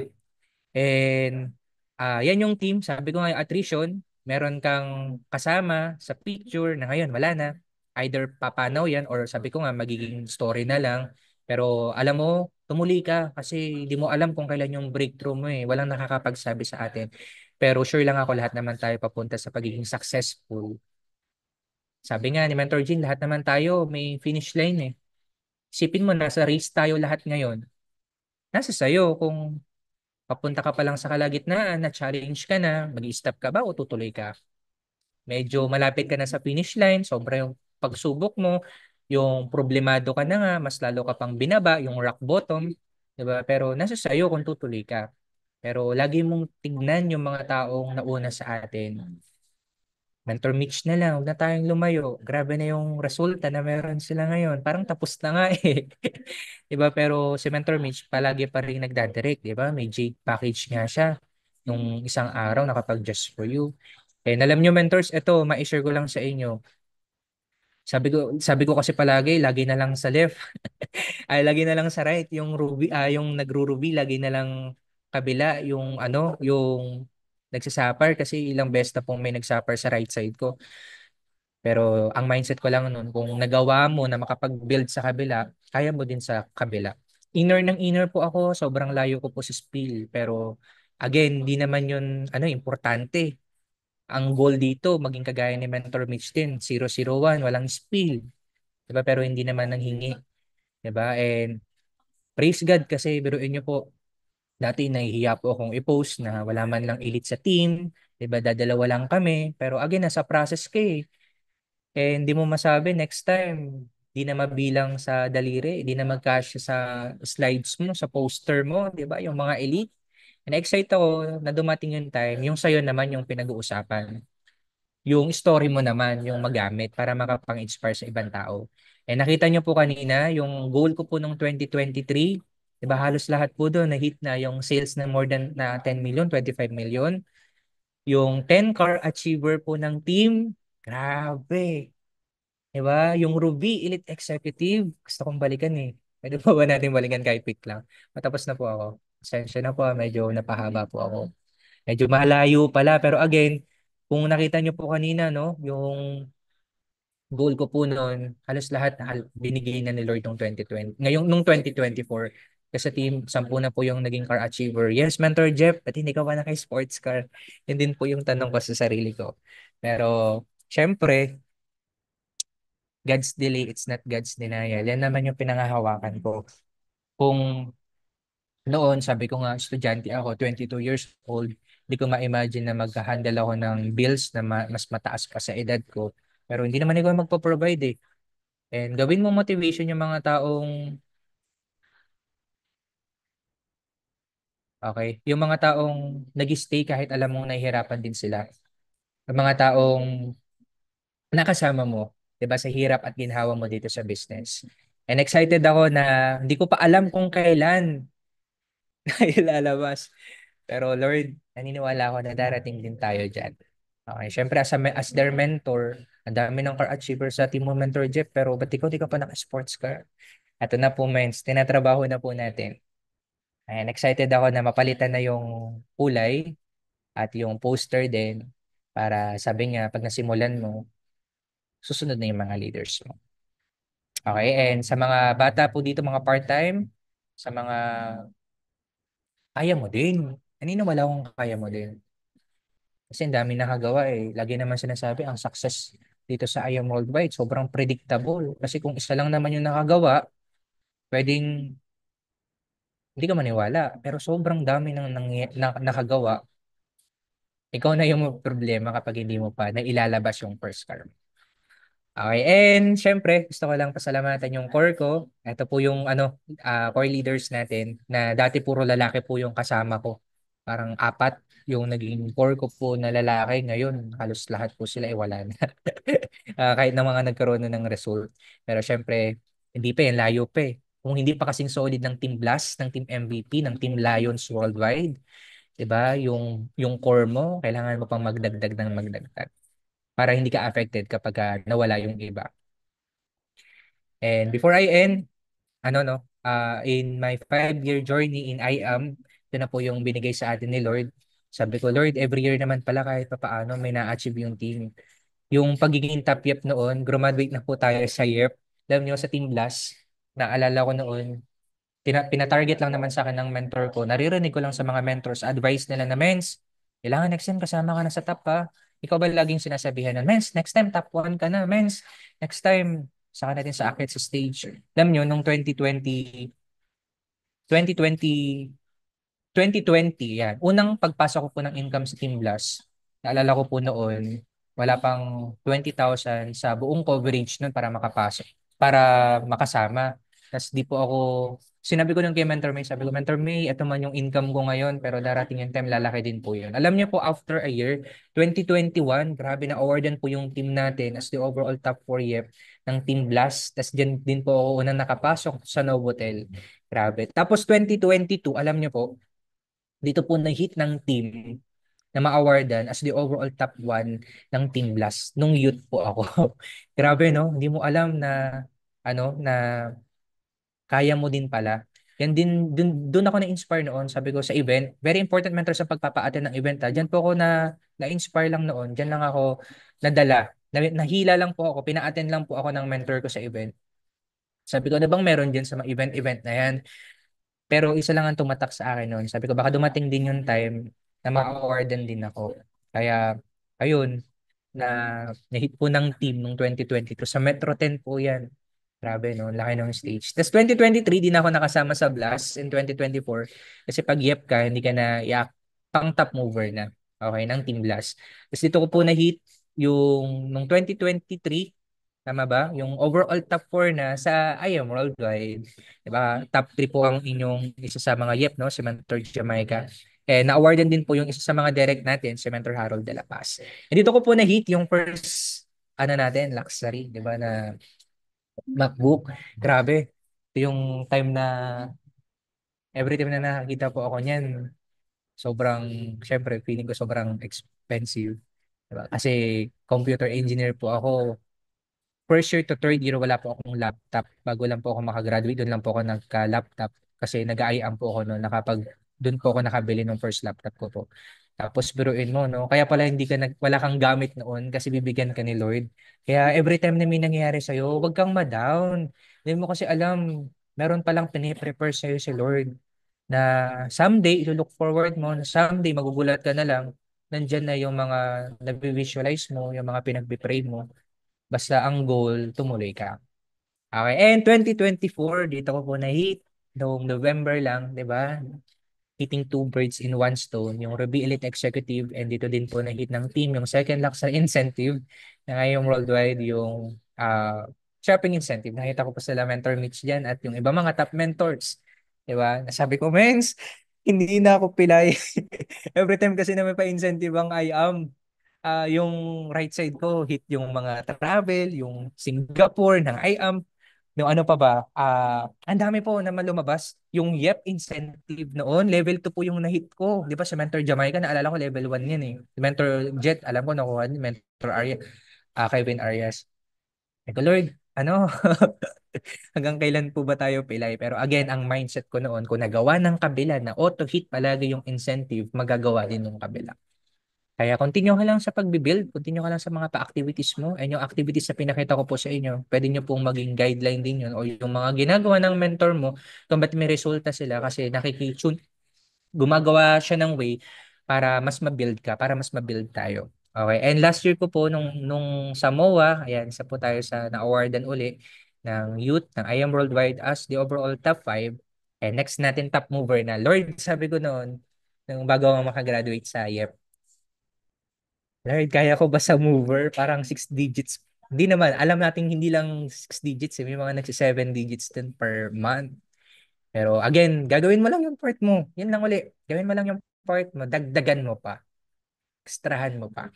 And yan yung team. Sabi ko nga, attrition, meron kang kasama sa picture na ngayon wala na. Either papanaw yan or sabi ko nga magiging story na lang. Pero alam mo, tumuli ka kasi hindi mo alam kung kailan yung breakthrough mo eh. Walang nakakapagsabi sa atin. Pero sure lang ako lahat naman tayo papunta sa pagiging successful. Sabi nga ni Mentor Jean, lahat naman tayo may finish line eh. Isipin mo, nasa race tayo lahat ngayon. Nasa sayo kung papunta ka pa lang sa kalagitnaan, na-challenge ka na, mag-stop ka ba o tutuloy ka? Medyo malapit ka na sa finish line, sobra yung pagsubok mo, yung problemado ka na nga, mas lalo ka pang binaba, yung rock bottom, 'di ba? Pero nasa sayo kung tutuloy ka. Pero lagi mong tignan yung mga taong nauna sa atin. Mentor Mitch na lang, huwag na tayong lumayo. Grabe na yung resulta na meron sila ngayon. Parang tapos na nga eh. 'Di ba? Pero si Mentor Mitch palagi pa rin nagdadirect, 'di ba? May Jade package nga siya nung isang araw nakapag just for you. And alam nyo mentors, ito, ma-share ko lang sa inyo. Sabi ko kasi palagi, lagi na lang sa left. Ay, lagi na lang sa right. Yung nagro-ruby, lagi na lang kabila. Yung nagsasapar kasi ilang beses na pong may nagsapar sa right side ko. Pero ang mindset ko lang noon, kung nagawa mo na makapag-build sa kabila, kaya mo din sa kabila. Inner ng inner po ako, sobrang layo ko po sa spill. Pero again, di naman yun importante. Ang goal dito, maging kagaya ni Mentor Mitch din, 001, walang spill. Diba? Pero hindi naman nanghingi. Diba? And praise God kasi biruin nyo po, dati nahihiya po akong i-post na wala man lang elite sa team. Diba? Dadalawa lang kami. Pero again, nasa process ka eh. Hindi mo masabi next time, di na mabilang sa daliri, di na magkasya sa slides mo, sa poster mo, di ba? Yung mga elite. Na-excite ako na dumating yung time, yung sayo naman yung pinag-uusapan. Yung story mo naman, yung magamit para makapang-inspire sa ibang tao. Nakita nyo po kanina, yung goal ko po nung 2023, di ba halos lahat po doon na-hit na yung sales na more than na 10 million, 25 million. Yung 10 car achiever po ng team, grabe. Diba? Yung Ruby Elite Executive, gusto kong balikan eh. Pwede pa ba natin balikan kahit pick lang? Matapos na po ako. Pasensya na po, medyo napahaba po ako. Medyo malayo pala, pero again, kung nakita nyo po kanina, no, yung goal ko po noon, halos lahat binigay na ni Lord nung 2020. Ngayong nung 2024, kasi team, 10 na po yung naging car achiever. Yes, Mentor Jeff, pati hindi ka pa na kay sports car. Yun din po yung tanong ko sa sarili ko. Pero, syempre, God's delay, it's not God's denial. Yan naman yung pinangahawakan ko. Kung noon, sabi ko nga, estudyante ako, 22 years old, hindi ko ma-imagine na magka-handle ako ng bills na mas mataas pa sa edad ko. Pero hindi naman ikaw magpo-provide eh. And gawin mo motivation yung mga taong, okay, yung mga taong nag-stay kahit alam mong nahihirapan din sila. Yung mga taong nakasama mo, 'di ba, sa hirap at ginhawa mo dito sa business. And excited ako na hindi ko pa alam kung kailan tayo lalabas. Pero Lord, naniniwala ako na darating din tayo dyan. Okay, syempre as their mentor, ang dami ng car achievers sa team mo, Mentor Jeff, pero ba't ikaw di ka pa naka-sports car? Ito na po, mens, tinatrabaho na po natin. Ayan, excited ako na mapalitan na yung kulay at yung poster din para sabi nga, pag nasimulan mo, susunod na yung mga leaders mo. Okay, and sa mga bata po dito, mga part-time, sa mga kaya mo din. Naniniwala akong kaya mo din. Kasi ang dami nakagawa eh. Lagi naman sinasabi, ang success dito sa I Am Worldwide, sobrang predictable. Kasi kung isa lang naman yung nakagawa, pwedeng hindi ka maniwala. Pero sobrang dami nakagawa. Ikaw na yung problema kapag hindi mo pa na ilalabas yung first car. Okay, and syempre, gusto ko lang pasalamatan yung core ko. Ito po yung core leaders natin na dati puro lalaki po yung kasama ko. Parang apat yung naging core ko po na lalaki. Ngayon, halos lahat po sila ay wala na. Kahit na mga nagkaroon na ng result. Pero syempre, hindi pa yan, layo pa eh. Kung hindi pa kasing solid ng Team Blast, ng Team MVP, ng Team Lions Worldwide, 'di ba? Yung core mo, kailangan mo pang magdagdag ng magdagdag para hindi ka affected kapag nawala yung iba. And before I end, in my 5-year journey in IAM, ito na po yung binigay sa atin ni Lord. Sabi ko, Lord, every year naman pala kahit pa paano may na-achieve yung team. Yung pagiging top YEP noon, graduate na po tayo sa YEP. Alam nyo, sa Team Blast, naalala ko noon, pinatarget lang naman sa akin ng mentor ko. Naririnig ko lang sa mga mentors, advice nila na, Mens, kailangan next time kasama ka na sa top ha. Ikaw ba laging sinasabihan na, Mens, next time top 1 ka na, Mens, next time, saka natin sa akit sa stage. Alam nyo, nung 2020, 2020, yan. Unang pagpasok ko po ng income sa Team Blast, naalala ko po noon, wala pang 20,000 sa buong coverage noon para makapasok, para makasama. Tapos di po ako, sinabi ko nung kay Mentor May, sabi ko, Mentor May, ito man yung income ko ngayon, pero darating yung time, lalaki din po yun. Alam niyo po, after a year, 2021, grabe na awardan po yung team natin as the overall top 4 YEP ng Team Blast. Tapos dyan din po ako unang nakapasok sa Novotel. Grabe. Tapos 2022, alam niyo po, dito po na-hit ng team. na ma-awardan as the overall top 1 ng Team Blast nung youth po ako. Grabe no, hindi mo alam na na kaya mo din pala. Yan din, dun ako na-inspire noon. Sabi ko sa event, very important mentor sa pagpapa-attend ng event. Diyan po ako na-inspire lang noon. Diyan lang ako nadala. Nahila lang po ako, pina-attend lang po ako ng mentor ko sa event. Sabi ko, na bang meron diyan sa mga event-event na yan? Pero isa lang ang tumatak sa akin noon. Sabi ko, baka dumating din yung time na ma-awardan din ako. Kaya, ayun, na na-hit po ng team nung 2022. Sa Metro 10 po yan. Grabe, no? Laki ng stage. Tapos 2023, di na ako nakasama sa Blast in 2024. Kasi pag yep ka, hindi ka na pang top mover na. Okay, ng Team Blast. Tapos dito ko po na-hit yung nung 2023, tama ba? Yung overall top 4 na sa IM Worldwide. Diba? Top 3 po ang inyong isa sa mga yep, no? Si Mentor Jamaica. Na-awardan din po yung isa sa mga direct natin, si Mentor Harold de la Paz. And dito ko po na-hit yung first, natin, luxury, di ba, na MacBook. Grabe. Ito yung time na every time na nakakita po ako niyan, sobrang, syempre, feeling ko sobrang expensive. Diba? Kasi computer engineer po ako. First year to third year, wala po akong laptop. Bago lang po ako makagraduate, doon lang po ako nagka-laptop. Kasi nag-IAM po ako noon. Doon po ako nakabili ng first laptop ko po. Tapos biruin mo, no? Kaya pala wala kang gamit noon kasi bibigyan ka ni Lord. Kaya every time na may nangyayari sa'yo, huwag kang ma-down. Hindi mo kasi alam, meron palang piniprepare sa'yo si Lord na someday, look forward mo, na someday magugulat ka na lang, nandyan na yung mga nag-visualize mo, yung mga pinag-pray mo. Basta ang goal, tumuloy ka. Okay, and 2024, dito ko po na-hit noong November lang, di ba? Hitting two birds in one stone, yung Ruby Elite Executive, and dito din po na-hit ng team, yung second luxury incentive, na ngayong worldwide, yung shopping incentive. Nakita ko po sila Mentor Mitch dyan at yung iba mga top mentors. Di ba? Nasabi ko, mens, hindi na ako pilay. Every time kasi na may pa-incentive ang IAM, yung right side ko, hit yung mga travel, yung Singapore ng IAM, yung ano pa ba, ang dami po naman lumabas. Yung YEP incentive noon, level 2 po yung na-hit ko. Di ba sa Mentor Jamaica, naalala ko level 1 yan eh. Mentor Jet, alam ko nakuha ni Mentor Arya, Kevin Arias. Eko Lord, ano, hanggang kailan po ba tayo pilay? Pero again, ang mindset ko noon, kung nagawa ng kabila na auto-hit palagi yung incentive, magagawa din ng kabila. Kaya continue ka lang sa pagbibuild, continue ka lang sa mga pa-activities mo, and yung activities na pinakita ko po sa inyo, pwede nyo pong maging guideline din yun, o yung mga ginagawa ng mentor mo, kung ba't may resulta sila, kasi gumagawa siya ng way para mas ma-build ka, para mas ma-build tayo. Okay, and last year ko po, nung sa MOA, ayan, isa po tayo sa na-awardan uli ng youth, ng I Am Worldwide as the overall top 5, and next natin top mover na. Lord, sabi ko noon, nung bago ako makagraduate sa IEP, Lord, kaya ko ba sa mover? Parang 6 digits. Hindi naman. Alam natin hindi lang 6 digits. May mga nagsi 7 digits din per month. Pero again, gagawin mo lang yung part mo. Yan lang uli. Gawin mo lang yung part mo. Dagdagan mo pa. Extrahan mo pa.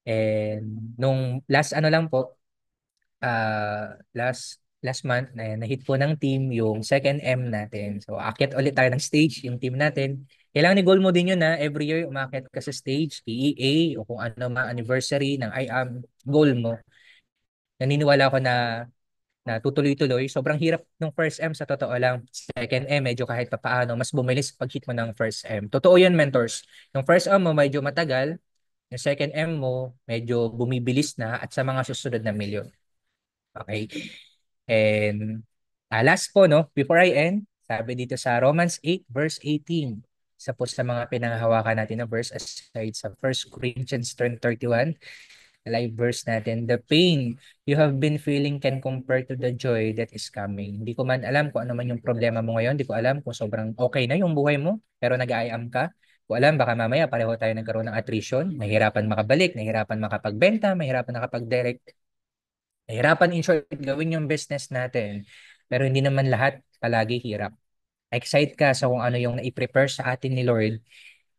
And nung last ano lang po, last month na hit po ng team yung second M natin. So akyat ulit tayo ng stage yung team natin. Kailangan ni goal mo din yun na every year umakyat ka sa stage, PEA o kung ano ma anniversary ng IAM goal mo. Naniniwala ko na tutuloy-tuloy. Sobrang hirap ng first M sa totoo lang. Second M medyo kahit papaano mas bumilis pag hit mo ng first M. Totoo yun, mentors. Yung first M mo medyo matagal, yung second M mo medyo bumibilis na at sa mga susunod na milyon. Okay. And last po, no, before I end, sabi dito sa Romans 8 verse 18, isa po sa mga pinanghahawakan natin na verse aside sa 1 Corinthians 10:31, live verse natin, the pain you have been feeling can compare to the joy that is coming. Hindi ko man alam kung ano man yung problema mo ngayon, hindi ko alam kung sobrang okay na yung buhay mo, pero nag-I-am ka. Ko alam, baka mamaya pareho tayo nagkaroon ng attrition, nahihirapan makabalik, nahihirapan makapagbenta, mahirapan nakapag-direct. Nahirapan in short gawin yung business natin. Pero hindi naman lahat palagi hirap. Excite ka sa kung ano yung nai-prepare sa atin ni Lord.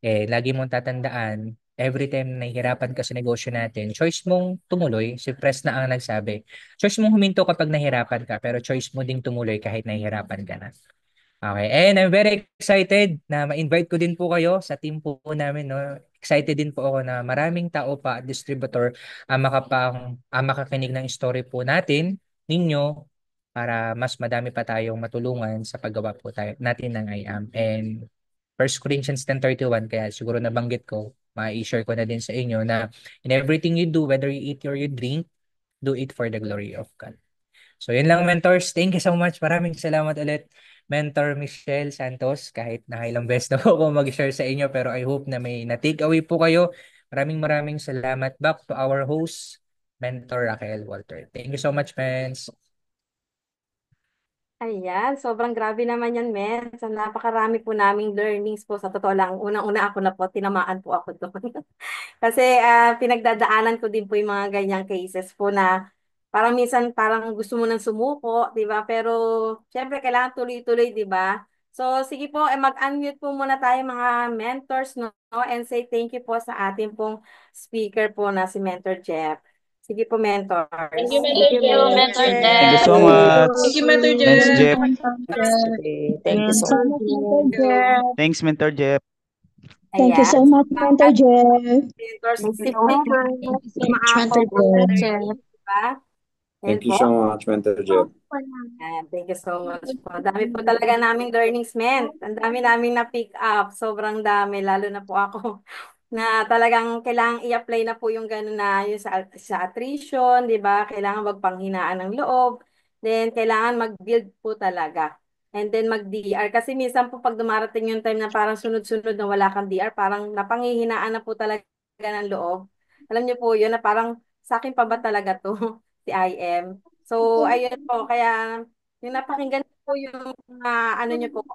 Lagi mong tatandaan, every time na nahihirapan ka sa negosyo natin, choice mong tumuloy. Si Pres na ang nagsabi. Choice mong huminto kapag nahihirapan ka, pero choice mo ding tumuloy kahit nahihirapan ka na. Okay, and I'm very excited na ma-invite ko din po kayo sa team po namin, no. Excited din po ako na maraming tao pa at distributor ang makakinig ng story po ninyo para mas madami pa tayong matulungan sa paggawa po natin ng IAM. And 1 Corinthians 10:31, kaya siguro nabanggit ko, ma-share ko na din sa inyo na in everything you do, whether you eat or you drink, do it for the glory of God. So yun lang, mentors. Thank you so much. Maraming salamat ulit, Mentor Michelle Santos. Kahit nakailang beses na po ako mag-share sa inyo, pero I hope na may na-take away po kayo. Maraming salamat. Back to our host, Mentor Raquel Walter. Thank you so much, friends. Ayan, sobrang grabe naman yan, men. So, napakarami po naming learnings po. Sa totoo lang, unang-una ako na po, tinamaan po ako doon. Kasi pinagdadaanan ko din po yung mga ganyang cases po na parang minsan parang gusto mo nang sumuko, di ba? Pero syempre kailangan tuloy-tuloy, di ba? So sige po, mag-unmute po muna tayo mga mentors, no? And say thank you po sa ating pong speaker po na si Mentor Jeff. Sige po, Thank you, mentors. Mentor Jeff. Mentor Thank you Jeff. so much. Thank you, Mentor Thanks, Jeff. Jeff. Okay, thank you Thank you so so much. much, Mentor Jeff. Thanks, Mentor Jeff. Thank you so Ayan. much, Mentor Jeff. Mentors, Thank you stay so much. tuned. Thank you so much, Maako Mentor po sa Jeff. learning, di ba? Thank Yan you po. so much, Mentor Jeff. Ayan, thank you so much po. Dami po talaga naming learnings, men. Ang dami naming na-pick up. Sobrang dami, lalo na po ako. Na talagang kailangang i-apply na po yung gano'n na yung sa attrition, di ba? Kailangan magpanghinaan ng loob. Then, kailangan mag-build po talaga. And then mag-DR. Kasi minsan po pag dumarating yung time na parang sunod-sunod na wala kang DR, parang napanghihinaan na po talaga ng loob. Alam niyo po yun na parang sa akin pa ba talaga to si IM. So, ayun po. Kaya, yung napakinggan ko po yung mga ano niyo po,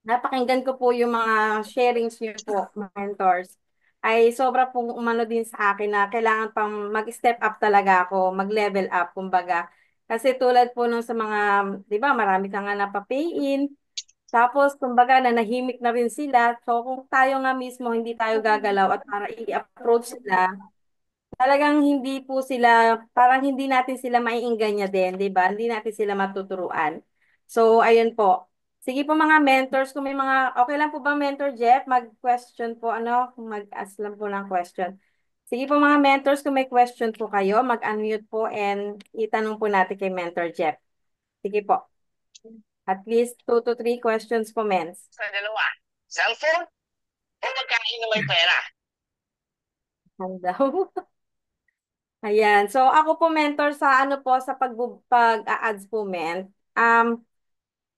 napakinggan ko po yung mga sharings niyo po, mga mentors, ay sobra pong umano din sa akin na kailangan pang mag-step up talaga ako, mag-level up, kumbaga. Kasi tulad po nung sa mga, di ba, marami ka nga napapay-in, tapos, kumbaga, nanahimik na rin sila. So, kung tayo nga mismo hindi tayo gagalaw at para i-approach sila, talagang hindi po sila, parang hindi natin sila maiingganya din, di ba? Hindi natin sila matuturuan. So, ayun po. Sige po mga mentors, kung may mga, okay lang po ba Mentor Jeff? Mag-question po, ano? Mag-ask lang po ng question. Sige po mga mentors, kung may question po kayo, mag-unmute po and itanong po natin kay Mentor Jeff. Sige po. At least 2 to 3 questions po, mens. Sa dalawa, cellphone o pagkain na may pera? Ano daw? Ayan. So, ako po mentor sa ano po, sa pag-a-ads po, men.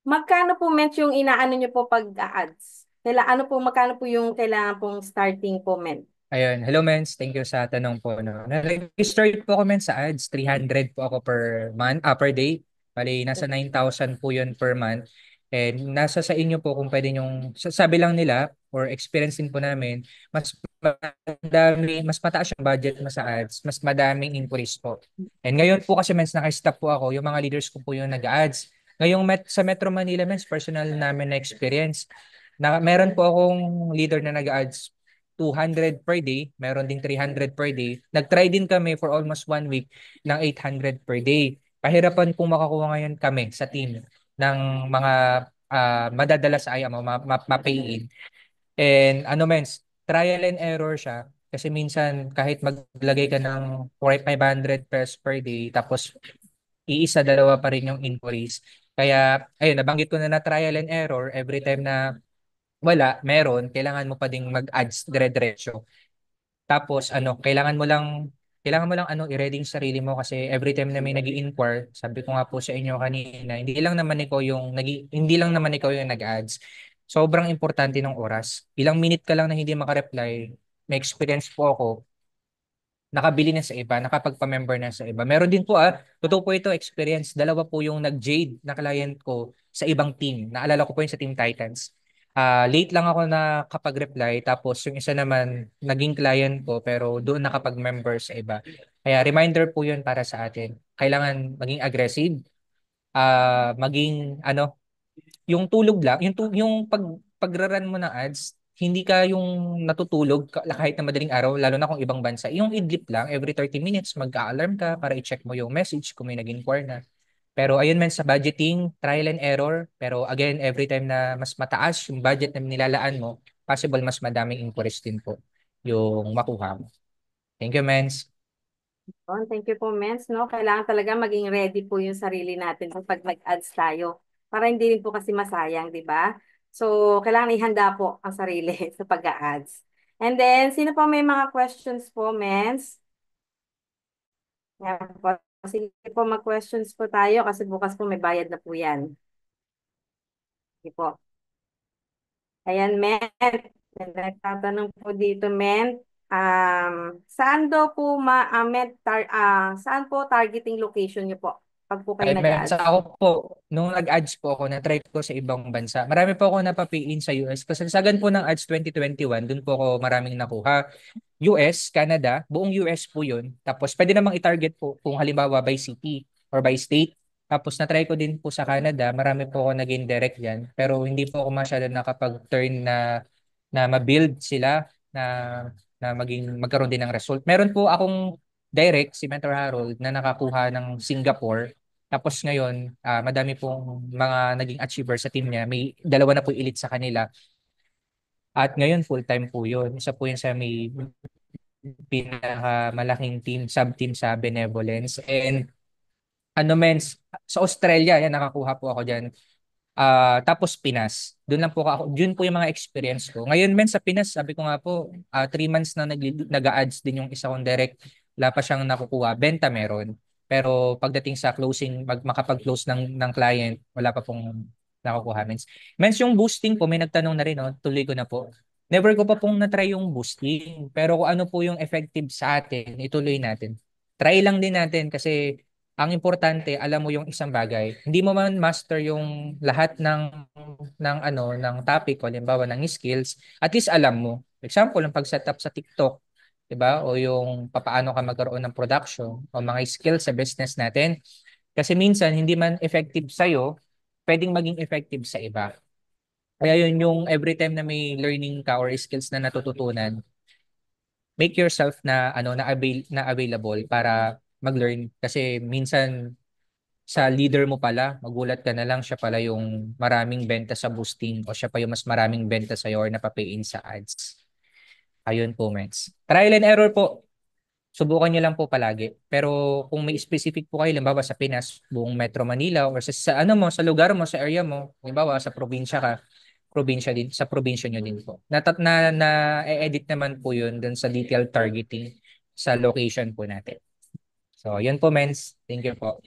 Magkano po, men, yung inaano nyo po pag-a-ads? Magkano po yung kailangan pong starting po, men? Ayun. Hello, Mens. Thank you sa tanong po. No. Na-register po ako, Mens, sa ads. 300 po ako per day. Bali, nasa 9,000 po yun per month. And nasa sa inyo po kung pwede yung, sabi lang nila, or experience din po namin, mas mataas yung budget mo sa ads, mas madaming inquiries po. And ngayon po kasi, Mens, naka-stop po ako. Yung mga leaders ko po yung nag-ads. Ngayong sa Metro Manila, Mens, personal namin na experience. Meron po akong leader na nag-ads 200 per day, meron ding 300 per day. Nag-try din kami for almost 1 week ng 800 per day. Pahirapan kung makakuha ngayon kami sa team ng mga madadala sa IAM o ma-pay in. And ano mens, trial and error siya. Kasi minsan kahit maglagay ka ng 500 pesos per day tapos iisa dalawa pa rin yung inquiries. Kaya ayun, nabanggit ko na trial and error every time na meron, kailangan mo pa ding mag-ads dire-diretso. Tapos ano, kailangan mo lang ano i-ready yung sarili mo kasi every time na may nag-i-inquire, sabi ko nga po sa inyo kanina, hindi lang naman ikaw yung nag-ads. Sobrang importante ng oras. Ilang minute ka lang na hindi maka-reply, may experience po ako, nakabili na sa iba, nakapagpa-member na sa iba. Meron din po totoo po ito, experience. Dalawa po yung nag-jade na client ko sa ibang team. Naalala ko po yung sa Team Titans. Late lang ako na kapag-reply tapos yung isa naman naging client ko pero doon nakapag-member sa iba. Kaya reminder po yun para sa atin. Kailangan maging aggressive, maging ano, yung tulog lang, yung pagraran mo ng ads, hindi ka yung natutulog kahit na madaling araw, lalo na kung ibang bansa. Yung idlip lang, every 30 minutes, mag-a-alarm ka para i-check mo yung message kung may nag-inquire na. Pero ayun men, sa budgeting, trial and error. Pero again, every time na mas mataas yung budget na nilalaan mo, possible mas madaming inquiries din po yung makuha mo. Thank you, Mens. Thank you po, Mens, no? Kailangan talaga maging ready po yung sarili natin kapag mag-ads tayo. Para hindi rin po kasi masayang, di ba? So, kailangan ihanda po ang sarili sa pag-ads. And then, sino po may mga questions po, Mens? Yan po. Sige po, mag-questions po tayo kasi bukas po may bayad na po yan. Sige po. Ayan, Men. Nagtatanong po dito, Men. Saan daw po saan po targeting location niyo po pag po kayo Ay, Mens, nag-ads? ako po, nung nag-ads po ako, na-try ko sa ibang bansa. Marami po ako napapiin sa US. Kasagsagan po ng ads 2021, dun po ako maraming nakuha. US, Canada, buong US po yun. Tapos pwede namang i-target po kung halimbawa by city or by state. Tapos na-try ko din po sa Canada, marami po ako naging direct yan. Pero hindi po ako masyado nakapag-turn na ma-build sila na magkaroon din ng result. Meron po akong direct, si Mentor Harold, na nakakuha ng Singapore. Tapos ngayon, madami pong mga naging achiever sa team niya. May dalawa na po elite sa kanila. At ngayon, full-time po yun. Isa po yun sa may pinakamalaking team, sub-team sa Benevolence. And ano mens, sa Australia, yan, nakakuha po ako dyan. Tapos Pinas. Doon lang po ako, yun po yung mga experience ko. Ngayon men sa Pinas, sabi ko nga po, 3 months na nag-ads din yung isa kong direct. Wala pa siyang nakukuha. Benta meron. Pero pagdating sa closing, makapag-close ng client, wala pa pong nakukuha. Mens yung boosting po, may nagtanong na rin, no? Tuloy ko na po. Never ko pa pong na-try yung boosting. Pero kung ano po yung effective sa atin, ituloy natin. Try lang din natin kasi ang importante, alam mo yung isang bagay. Hindi mo man master yung lahat ng topic o halimbawa ng skills, at least alam mo. For example, ang pag-setup sa TikTok, 'di ba? O yung papaano ka magkaroon ng production o mga skills sa business natin. Kasi minsan hindi man effective sa iyo, pwedeng maging effective sa iba. Kaya yun yung every time na may learning ka or skills na natututunan, make yourself na available para mag-learn kasi minsan sa leader mo pala, magulat ka na lang siya pala yung maraming benta sa boosting o siya pa yung mas maraming benta sa or napapay-in sa ads. Ayun po, Mets. Trial and error po. Subukan niyo lang po palagi. Pero kung may specific po kayo, halimbawa sa Pinas, buong Metro Manila or sa ano mo, sa lugar mo, sa area mo, halimbawa sa probinsya ka, probinsya din, sa probinsya niyo din po. Na-edit naman po yun dun sa detailed targeting sa location po natin. So, yun po, Mens. Thank you po.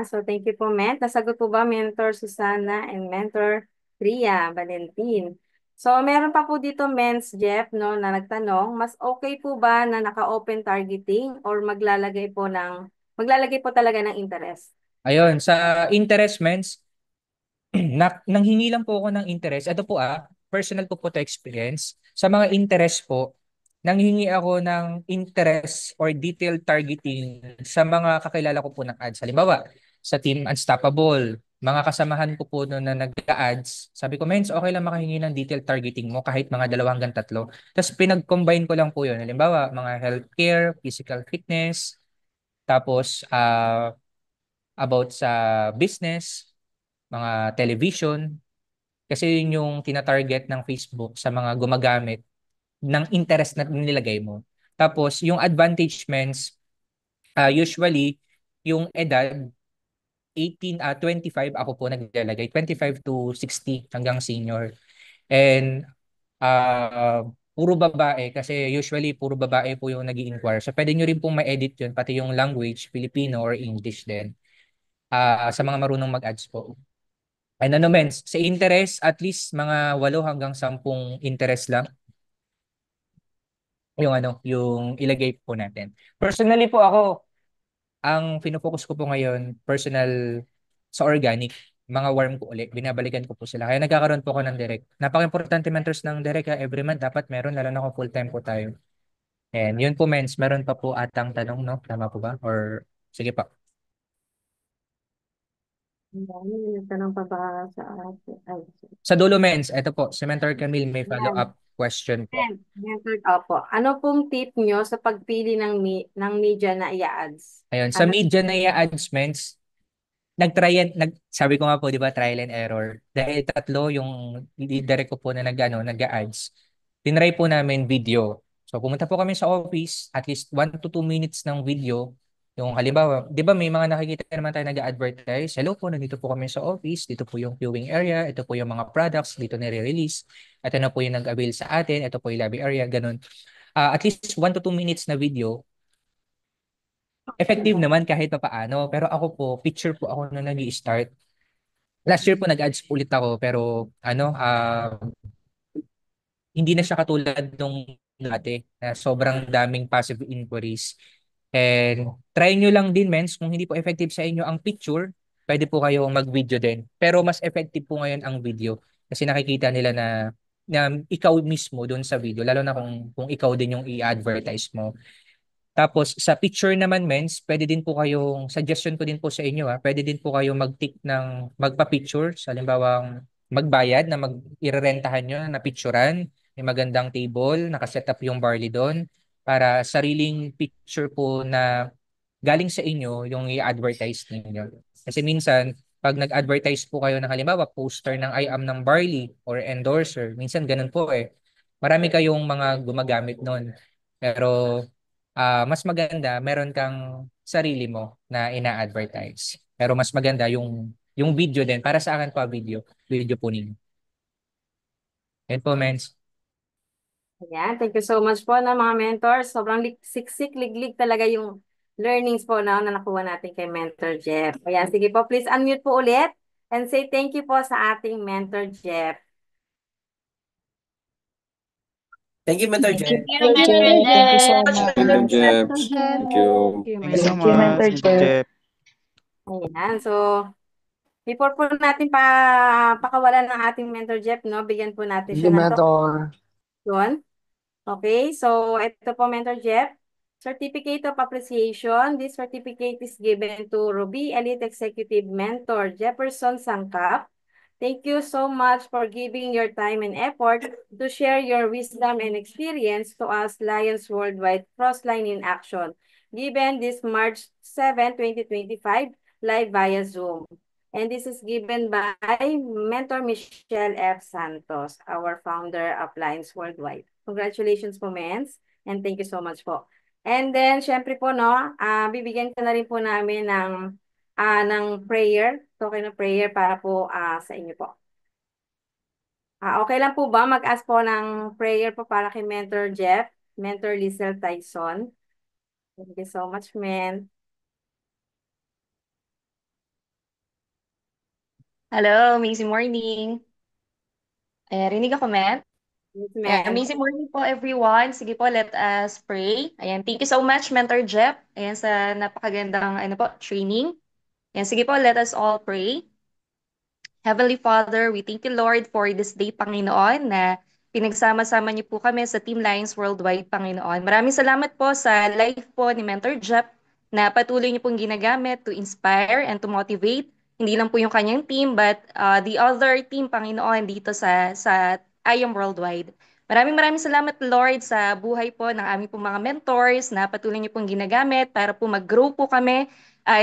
So thank you po, Ment. Nasagot po ba Mentor Susana and Mentor Ria Valentin? So meron pa po dito, Mens Jeff, no, na nagtanong, mas okay po ba na naka-open targeting or maglalagay po talaga ng interest? Ayun, sa interest, Mens, nanghingi lang po ako ng interest. Ito po personal ko po to experience. Sa mga interest po, nanghingi ako ng interest or detailed targeting sa mga kakilala ko po ng ads. Halimbawa, sa Team Unstoppable, mga kasamahan ko po noon na nag-ads, sabi ko, Mens, okay lang makahingi ng detailed targeting mo kahit mga 2 hanggang 3. Tapos pinag-combine ko lang po yun. Halimbawa, mga healthcare, physical fitness, tapos about sa business, mga television, kasi yun yung tina-target ng Facebook sa mga gumagamit ng interest na nilagay mo. Tapos, yung advantagements, usually, yung edad, 25 ako po naglalagay. 25 to 60 hanggang senior. And, puro babae, kasi usually, puro babae po yung nag inquire. So, pwede nyo rin pong ma-edit yun, pati yung language, Filipino or English din. Sa mga marunong mag-ads po. And ano men, sa interest, at least mga 8 hanggang 10 interest lang yung ilagay po natin. Personally po ako, ang fino-focus ko po ngayon, personal sa organic, mga warm ko ulit, binabalikan ko po sila. Kaya nagkakaroon po ako ng direct. Napaka-importante mentors ng direct, every month dapat meron, lalo na kung full-time po tayo. And yun po mens, meron pa po atang tanong, no? Tama po ba? Or sige pa. Ang dami, may tanong pa ba sa atin? Ay, Sa dulo mens, ito po, si Mentor Camille may yan. follow-up question po. Mentor, opo. Ano pong tip nyo sa pagpili ng media na i-ads? Ayun, sa Ano? media na i-ads, sabi ko nga po, di ba, trial and error. Dahil tatlo yung leader ko po na nag-ads. Tinry po namin video. So pumunta po kami sa office, at least 1 to 2 minutes ng video. Yung halimbawa, di ba may mga nakikita naman tayo nag-advertise. Hello po, nandito po kami sa office. Dito po yung viewing area. Ito po yung mga products. Dito nire-release. Ito na po yung nag-avail sa atin. Ito po yung lobby area. Ganun. At least 1 to 2 minutes na video, effective naman kahit pa paano. Pero ako po, picture po ako na nag-i-start. Last year po nag-ads po ulit ako, pero hindi na siya katulad nung dati na sobrang daming passive inquiries. And try nyo lang din, mens, kung hindi po effective sa inyo ang picture, pwede po kayong mag-video din. Pero mas effective po ngayon ang video kasi nakikita nila na ikaw mismo doon sa video, lalo na kung ikaw din yung i-advertise mo. Tapos sa picture naman, mens, pwede din po kayong, suggestion ko din po sa inyo, pwede din po kayong mag-tick ng magpa-picture, halimbawa magbayad na irerentahan nyo na picturean, may magandang table, nakaset up yung barley doon, para sariling picture po na galing sa inyo yung i-advertise ninyo. Kasi minsan, pag nag-advertise po kayo ng halimbawa, poster ng I am ng barley or endorser, minsan ganun po eh. Marami kayong mga gumagamit nun. Pero mas maganda, meron kang sarili mo na ina-advertise. Pero mas maganda yung video din. Para sa akin po, video po ninyo. Yan po, mens. Ayan, thank you so much po na mga mentors. Sobrang siksik, liglig talaga yung learnings po na nakuha natin kay Mentor Jeff. Ayan, sige po, please unmute po ulit and say thank you po sa ating Mentor Jeff. Thank you, Mentor Jeff. Thank you, Mentor Thank you so Jeff. much. Mentor Jeff. Jeff. Thank you. Thank you so Thank you, much, Mentor Mentor Jeff. Jeff. Ayan, so before po natin pakawalan ng ating Mentor Jeff, no, bigyan po natin Thank siya you, ng Mentor. doon. Okay, so ito po, Mentor Jeff. Certificate of Appreciation. This certificate is given to Ruby Elite Executive Mentor Jefferson Sangkap. Thank you so much for giving your time and effort to share your wisdom and experience to us Lions Worldwide Crossline in Action, given this March 7, 2025, live via Zoom. And this is given by Mentor Michelle F. Santos, our founder of Lions Worldwide. Congratulations po, Mens. And thank you so much po. And then, syempre po, no, bibigyan ka na rin po namin ng prayer, token of prayer para po sa inyo po. Okay lang po ba mag-ask po ng prayer po para kay Mentor Jeff, Mentor Lizelle Tyson? Thank you so much, men. Hello, amazing morning. Rinig ako, Matt? Yes, ma'am. Amazing morning po, everyone. Sige po, let us pray. Ayan, thank you so much, Mentor Jeff. Ayan, sa napakagandang training. Ayan, sige po, let us all pray. Heavenly Father, we thank you, Lord, for this day, Panginoon, na pinagsama-sama niyo po kami sa Team Lions Worldwide, Panginoon. Maraming salamat po sa life po ni Mentor Jeff na patuloy niyo pong ginagamit to inspire and to motivate. Hindi lang po yung kanyang team, but the other team, Panginoon, dito sa I Am Worldwide. Maraming salamat, Lord, sa buhay po ng aming pong mga mentors na patuloy niyo pong ginagamit para po mag-grow po kami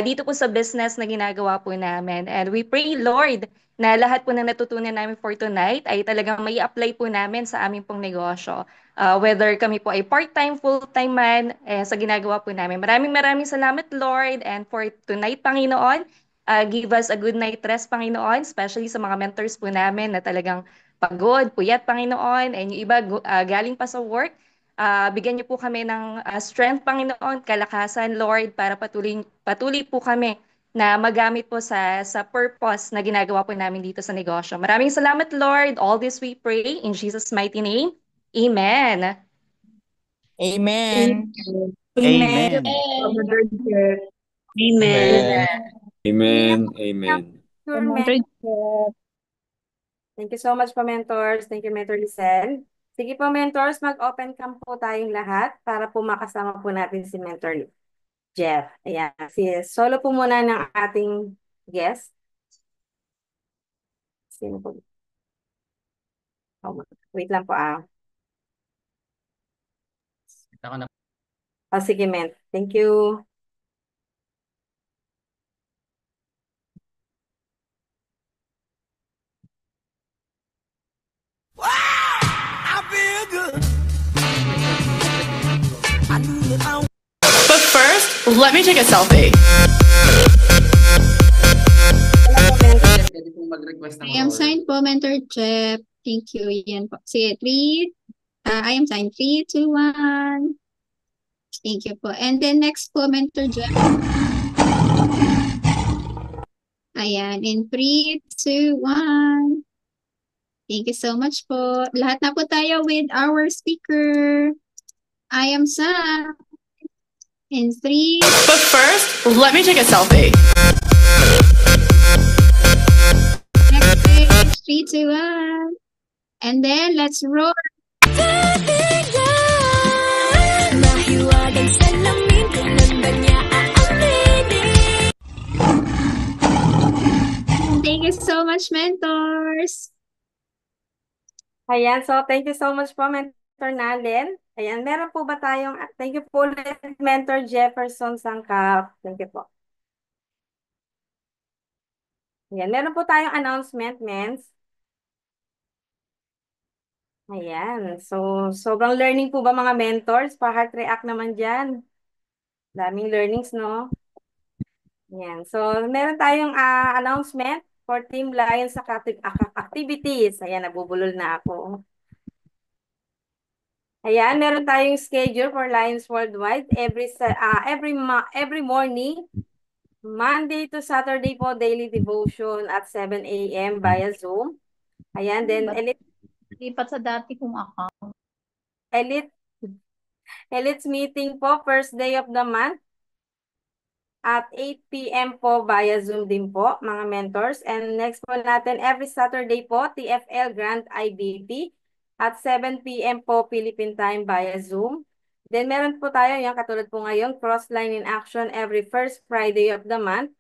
dito po sa business na ginagawa po namin. And we pray, Lord, na lahat po na natutunan namin for tonight ay talagang may apply po namin sa aming pong negosyo. Whether kami po ay part-time, full-time man sa ginagawa po namin. Maraming salamat, Lord. And for tonight, Panginoon, give us a good night rest, Panginoon, especially sa mga mentors po namin na talagang pagod, puyat, Panginoon, and yung iba galing pa sa work. Bigyan niyo po kami ng strength, Panginoon, kalakasan, Lord, para patuloy po kami na magamit po sa purpose na ginagawa po namin dito sa negosyo. Maraming salamat, Lord. All this we pray in Jesus' mighty name. Amen. Amen. Amen. Amen. Amen. Amen. Amen. Sure, Mentor men. Jeff. Thank you so much po, mentors. Thank you, Mentor Lizelle. Sige po, mentors, mag-open cam po tayong lahat para po makasama po natin si Mentor Jeff. Ayan. Solo po muna ng ating guest. Sino po? Oh, wait lang po . Ako na. O, sige, men. Thank you. But first, let me take a selfie. Pwede pong mag-request ng I am role. signed po, Mentor Jeff. Thank you. Yan po. Sige, 3. I am signed. 3, 2, 1. Thank you po. And then next po, Mentor Jeff. Ayan. In 3, 2, 1. Thank you so much po. Lahat na po tayo with our speaker. I am Sam. In 3, But first, let me take a selfie. next page. 3, 2, 1. And then let's roll. Thank you so much, mentors. Ayan, so thank you so much po, Mentor Nalin. Ayan, meron po ba tayong, thank you po ulit, Mentor Jefferson Sangkap. Thank you po. Ayan, meron po tayong announcement, mens. Ayan, so sobrang learning po ba mga mentors? Pa-heart react naman dyan. Daming learnings, no? Ayan, so meron tayong announcement for Team Lions activities. Ayan, nabubulol na ako. Ayan, meron tayong schedule for Lions Worldwide every morning, Monday to Saturday po, daily devotion at 7 a.m. via Zoom. Ayan, then Lipat sa dati kong account. Elite meeting po, first day of the month at 8 p.m. po via Zoom din po, mga mentors. And next po natin, every Saturday po, TFL Grand IBP at 7 p.m. po Philippine time via Zoom. Then meron po tayo yung katulad po ngayon, Crossline in Action every first Friday of the month,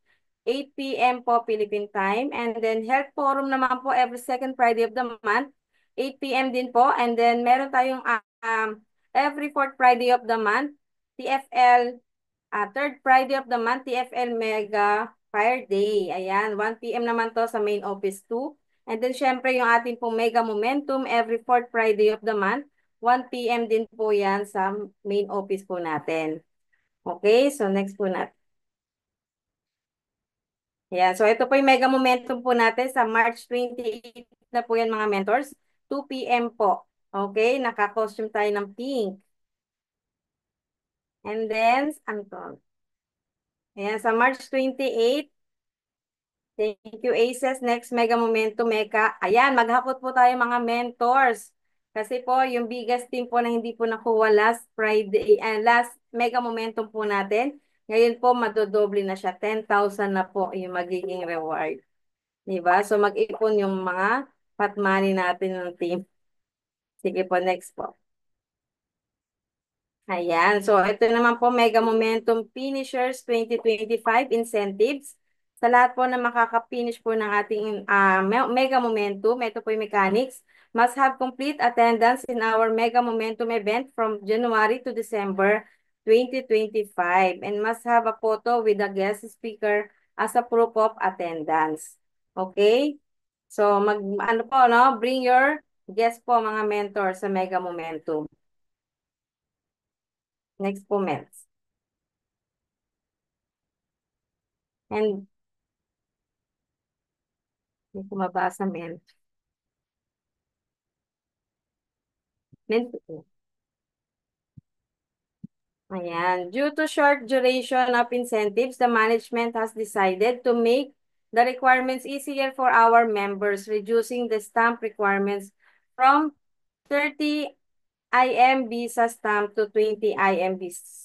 8 p.m. po Philippine time. And then Health Forum naman po every second Friday of the month, 8 p.m. din po. And then meron tayong every fourth Friday of the month, TFL third Friday of the month, TFL Mega Fire Day. Ayan, 1 p.m. naman to sa main office 2. And then syempre yung ating pong Mega Momentum every fourth Friday of the month, 1 p.m. din po yan sa main office po natin. Okay, so next po natin. Ayan, so ito po yung Mega Momentum po natin sa March 28 na po yan mga mentors, 2 p.m. po. Okay, naka-costume tayo ng pink. And then, ano to? Ayan, sa March 28, thank you, Aces. Next, Mega Momentum, Meka. Ayan, maghapot po tayo mga mentors. Kasi po, yung biggest team po na hindi po nakuha last Friday, last Mega Momentum po natin. Ngayon po, madodoble na siya. 10,000 na po yung magiging reward. Diba? So, mag-ipon yung mga pot money natin ng team. Sige po, next po. Ayan. So, ito naman po, Mega Momentum Finishers 2025 Incentives. Sa lahat po na makaka-finish po ng ating Mega Momentum, ito po yung mechanics. Must have complete attendance in our Mega Momentum event from January to December 2025. And must have a photo with a guest speaker as a proof of attendance. Okay? So, bring your guest po mga mentor sa Mega Momentum. Next po, Mets. And, hindi ko mabasa, Mets. Ayan. Due to short duration of incentives, the management has decided to make the requirements easier for our members, reducing the stamp requirements from 30 IM Visa stamp to 20 IM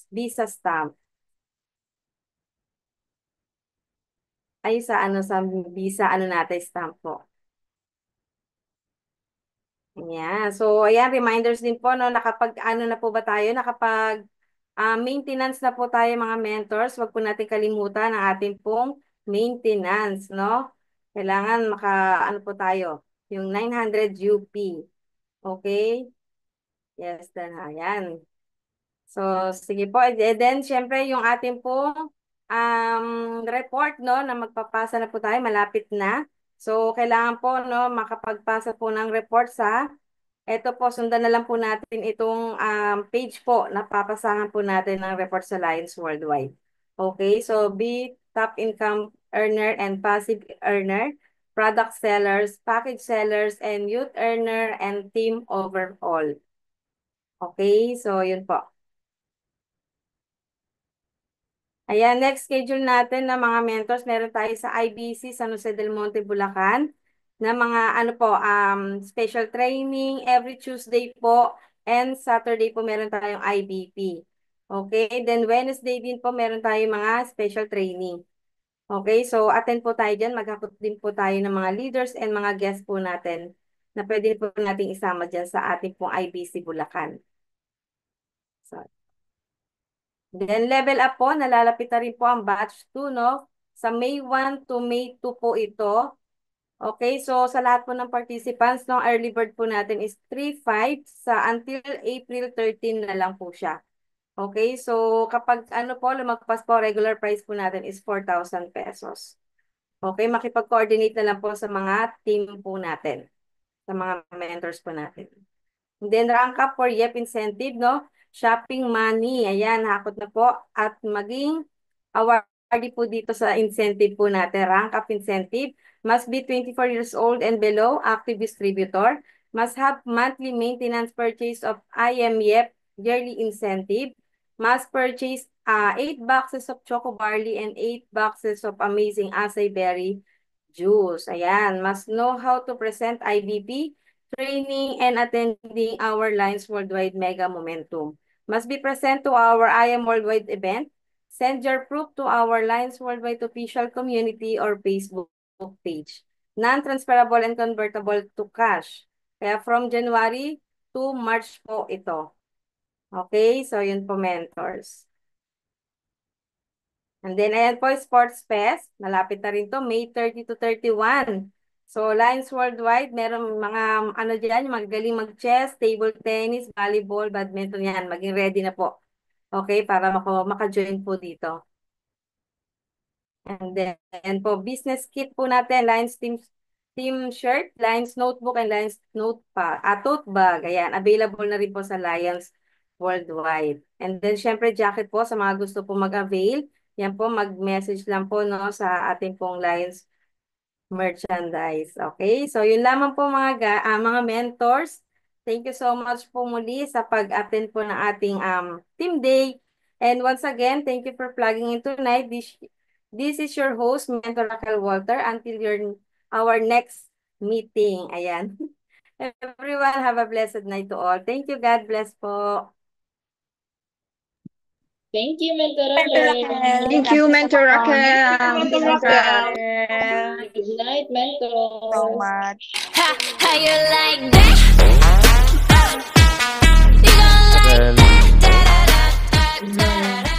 Visa stamp. Ay, sa Visa, natin stamp po. Ayan. So, ayan, reminders din po, no, na po ba tayo, maintenance na po tayo mga mentors. Huwag po natin kalimutan ang ating pong maintenance, no? Kailangan po tayo, yung 900 UP. Okay? Yes, then, ayan. So, sige po. And then, syempre, yung ating pong report, no, na magpapasa na po tayo, malapit na. So, kailangan po, no, makapagpasa po ng report sa, eto po, sundan na lang po natin itong page po na papasahan po natin ng report sa Lions Worldwide. Okay, so be top income earner and passive earner, product sellers, package sellers, and youth earner and team overall. Okay, so yun po. Ayan, next schedule natin na mga mentors, meron tayo sa IBC San Jose del Monte, Bulacan, na mga ano po, special training every Tuesday po and Saturday po meron tayong IBP. Okay, then Wednesday din po meron tayong mga special training. Okay, so attend po tayo dyan, maghakot din po tayo ng mga leaders and mga guests po natin na pwede po nating isama dyan sa ating pong IBC Bulacan. So, then level up po, nalalapit na rin po ang batch 2, no? Sa May 1 to May 2 po ito. Okay, so sa lahat po ng participants, no, early bird po natin is 3.5 sa until April 13 na lang po siya. Okay, so kapag ano po, lumagpas po, regular price po natin is 4,000 pesos. Okay, makipag-coordinate na lang po sa mga team po natin, sa mga mentors po natin. And then rank up for YEP incentive, no? Shopping money, ayan, hakot na po. At maging awardee po dito sa incentive po natin, rank up incentive. Must be 24 years old and below, active distributor. Must have monthly maintenance purchase of IMYEP yearly incentive. Must purchase 8 boxes of Choco Barley and 8 boxes of Amazing Acai Berry Juice. Ayan, must know how to present IBP, training, and attending our Lions Worldwide Mega Momentum. Must be present to our IM Worldwide event. Send your proof to our Lions Worldwide official community or Facebook page. Non-transferable and convertible to cash. Kaya from January to March po ito. Okay, so yun po mentors. And then ayan po, Sports Fest. Malapit na rin to, May 30 to 31. So Lions Worldwide, meron mga ano dyan, magaling mag-chess, table tennis, volleyball, badminton yan. Maging ready na po. Okay, para maka-join po dito. And then po, business kit po natin, Lions team shirt, Lions notebook, and Lions tote bag. Ayan, available na rin po sa Lions Worldwide. And then, syempre, jacket po sa mga gusto po mag-avail. Yan po, mag-message lang po, no, sa ating pong Lions merchandise. Okay, so yun lamang po mga mentors. Thank you so much po muli sa pag-attend po ng ating team day. And once again, thank you for plugging in tonight. This is your host, Mentor Raquel Walter, until our next meeting. Ayan. Everyone, have a blessed night to all. Thank you. God bless po. Thank you, Mentor Raquel. Thank you, Mentor Raquel. Mentor Raquel. Good night, Mentor. So much. How you like that? You gon' like that? Da, da, da, da, da, da, da.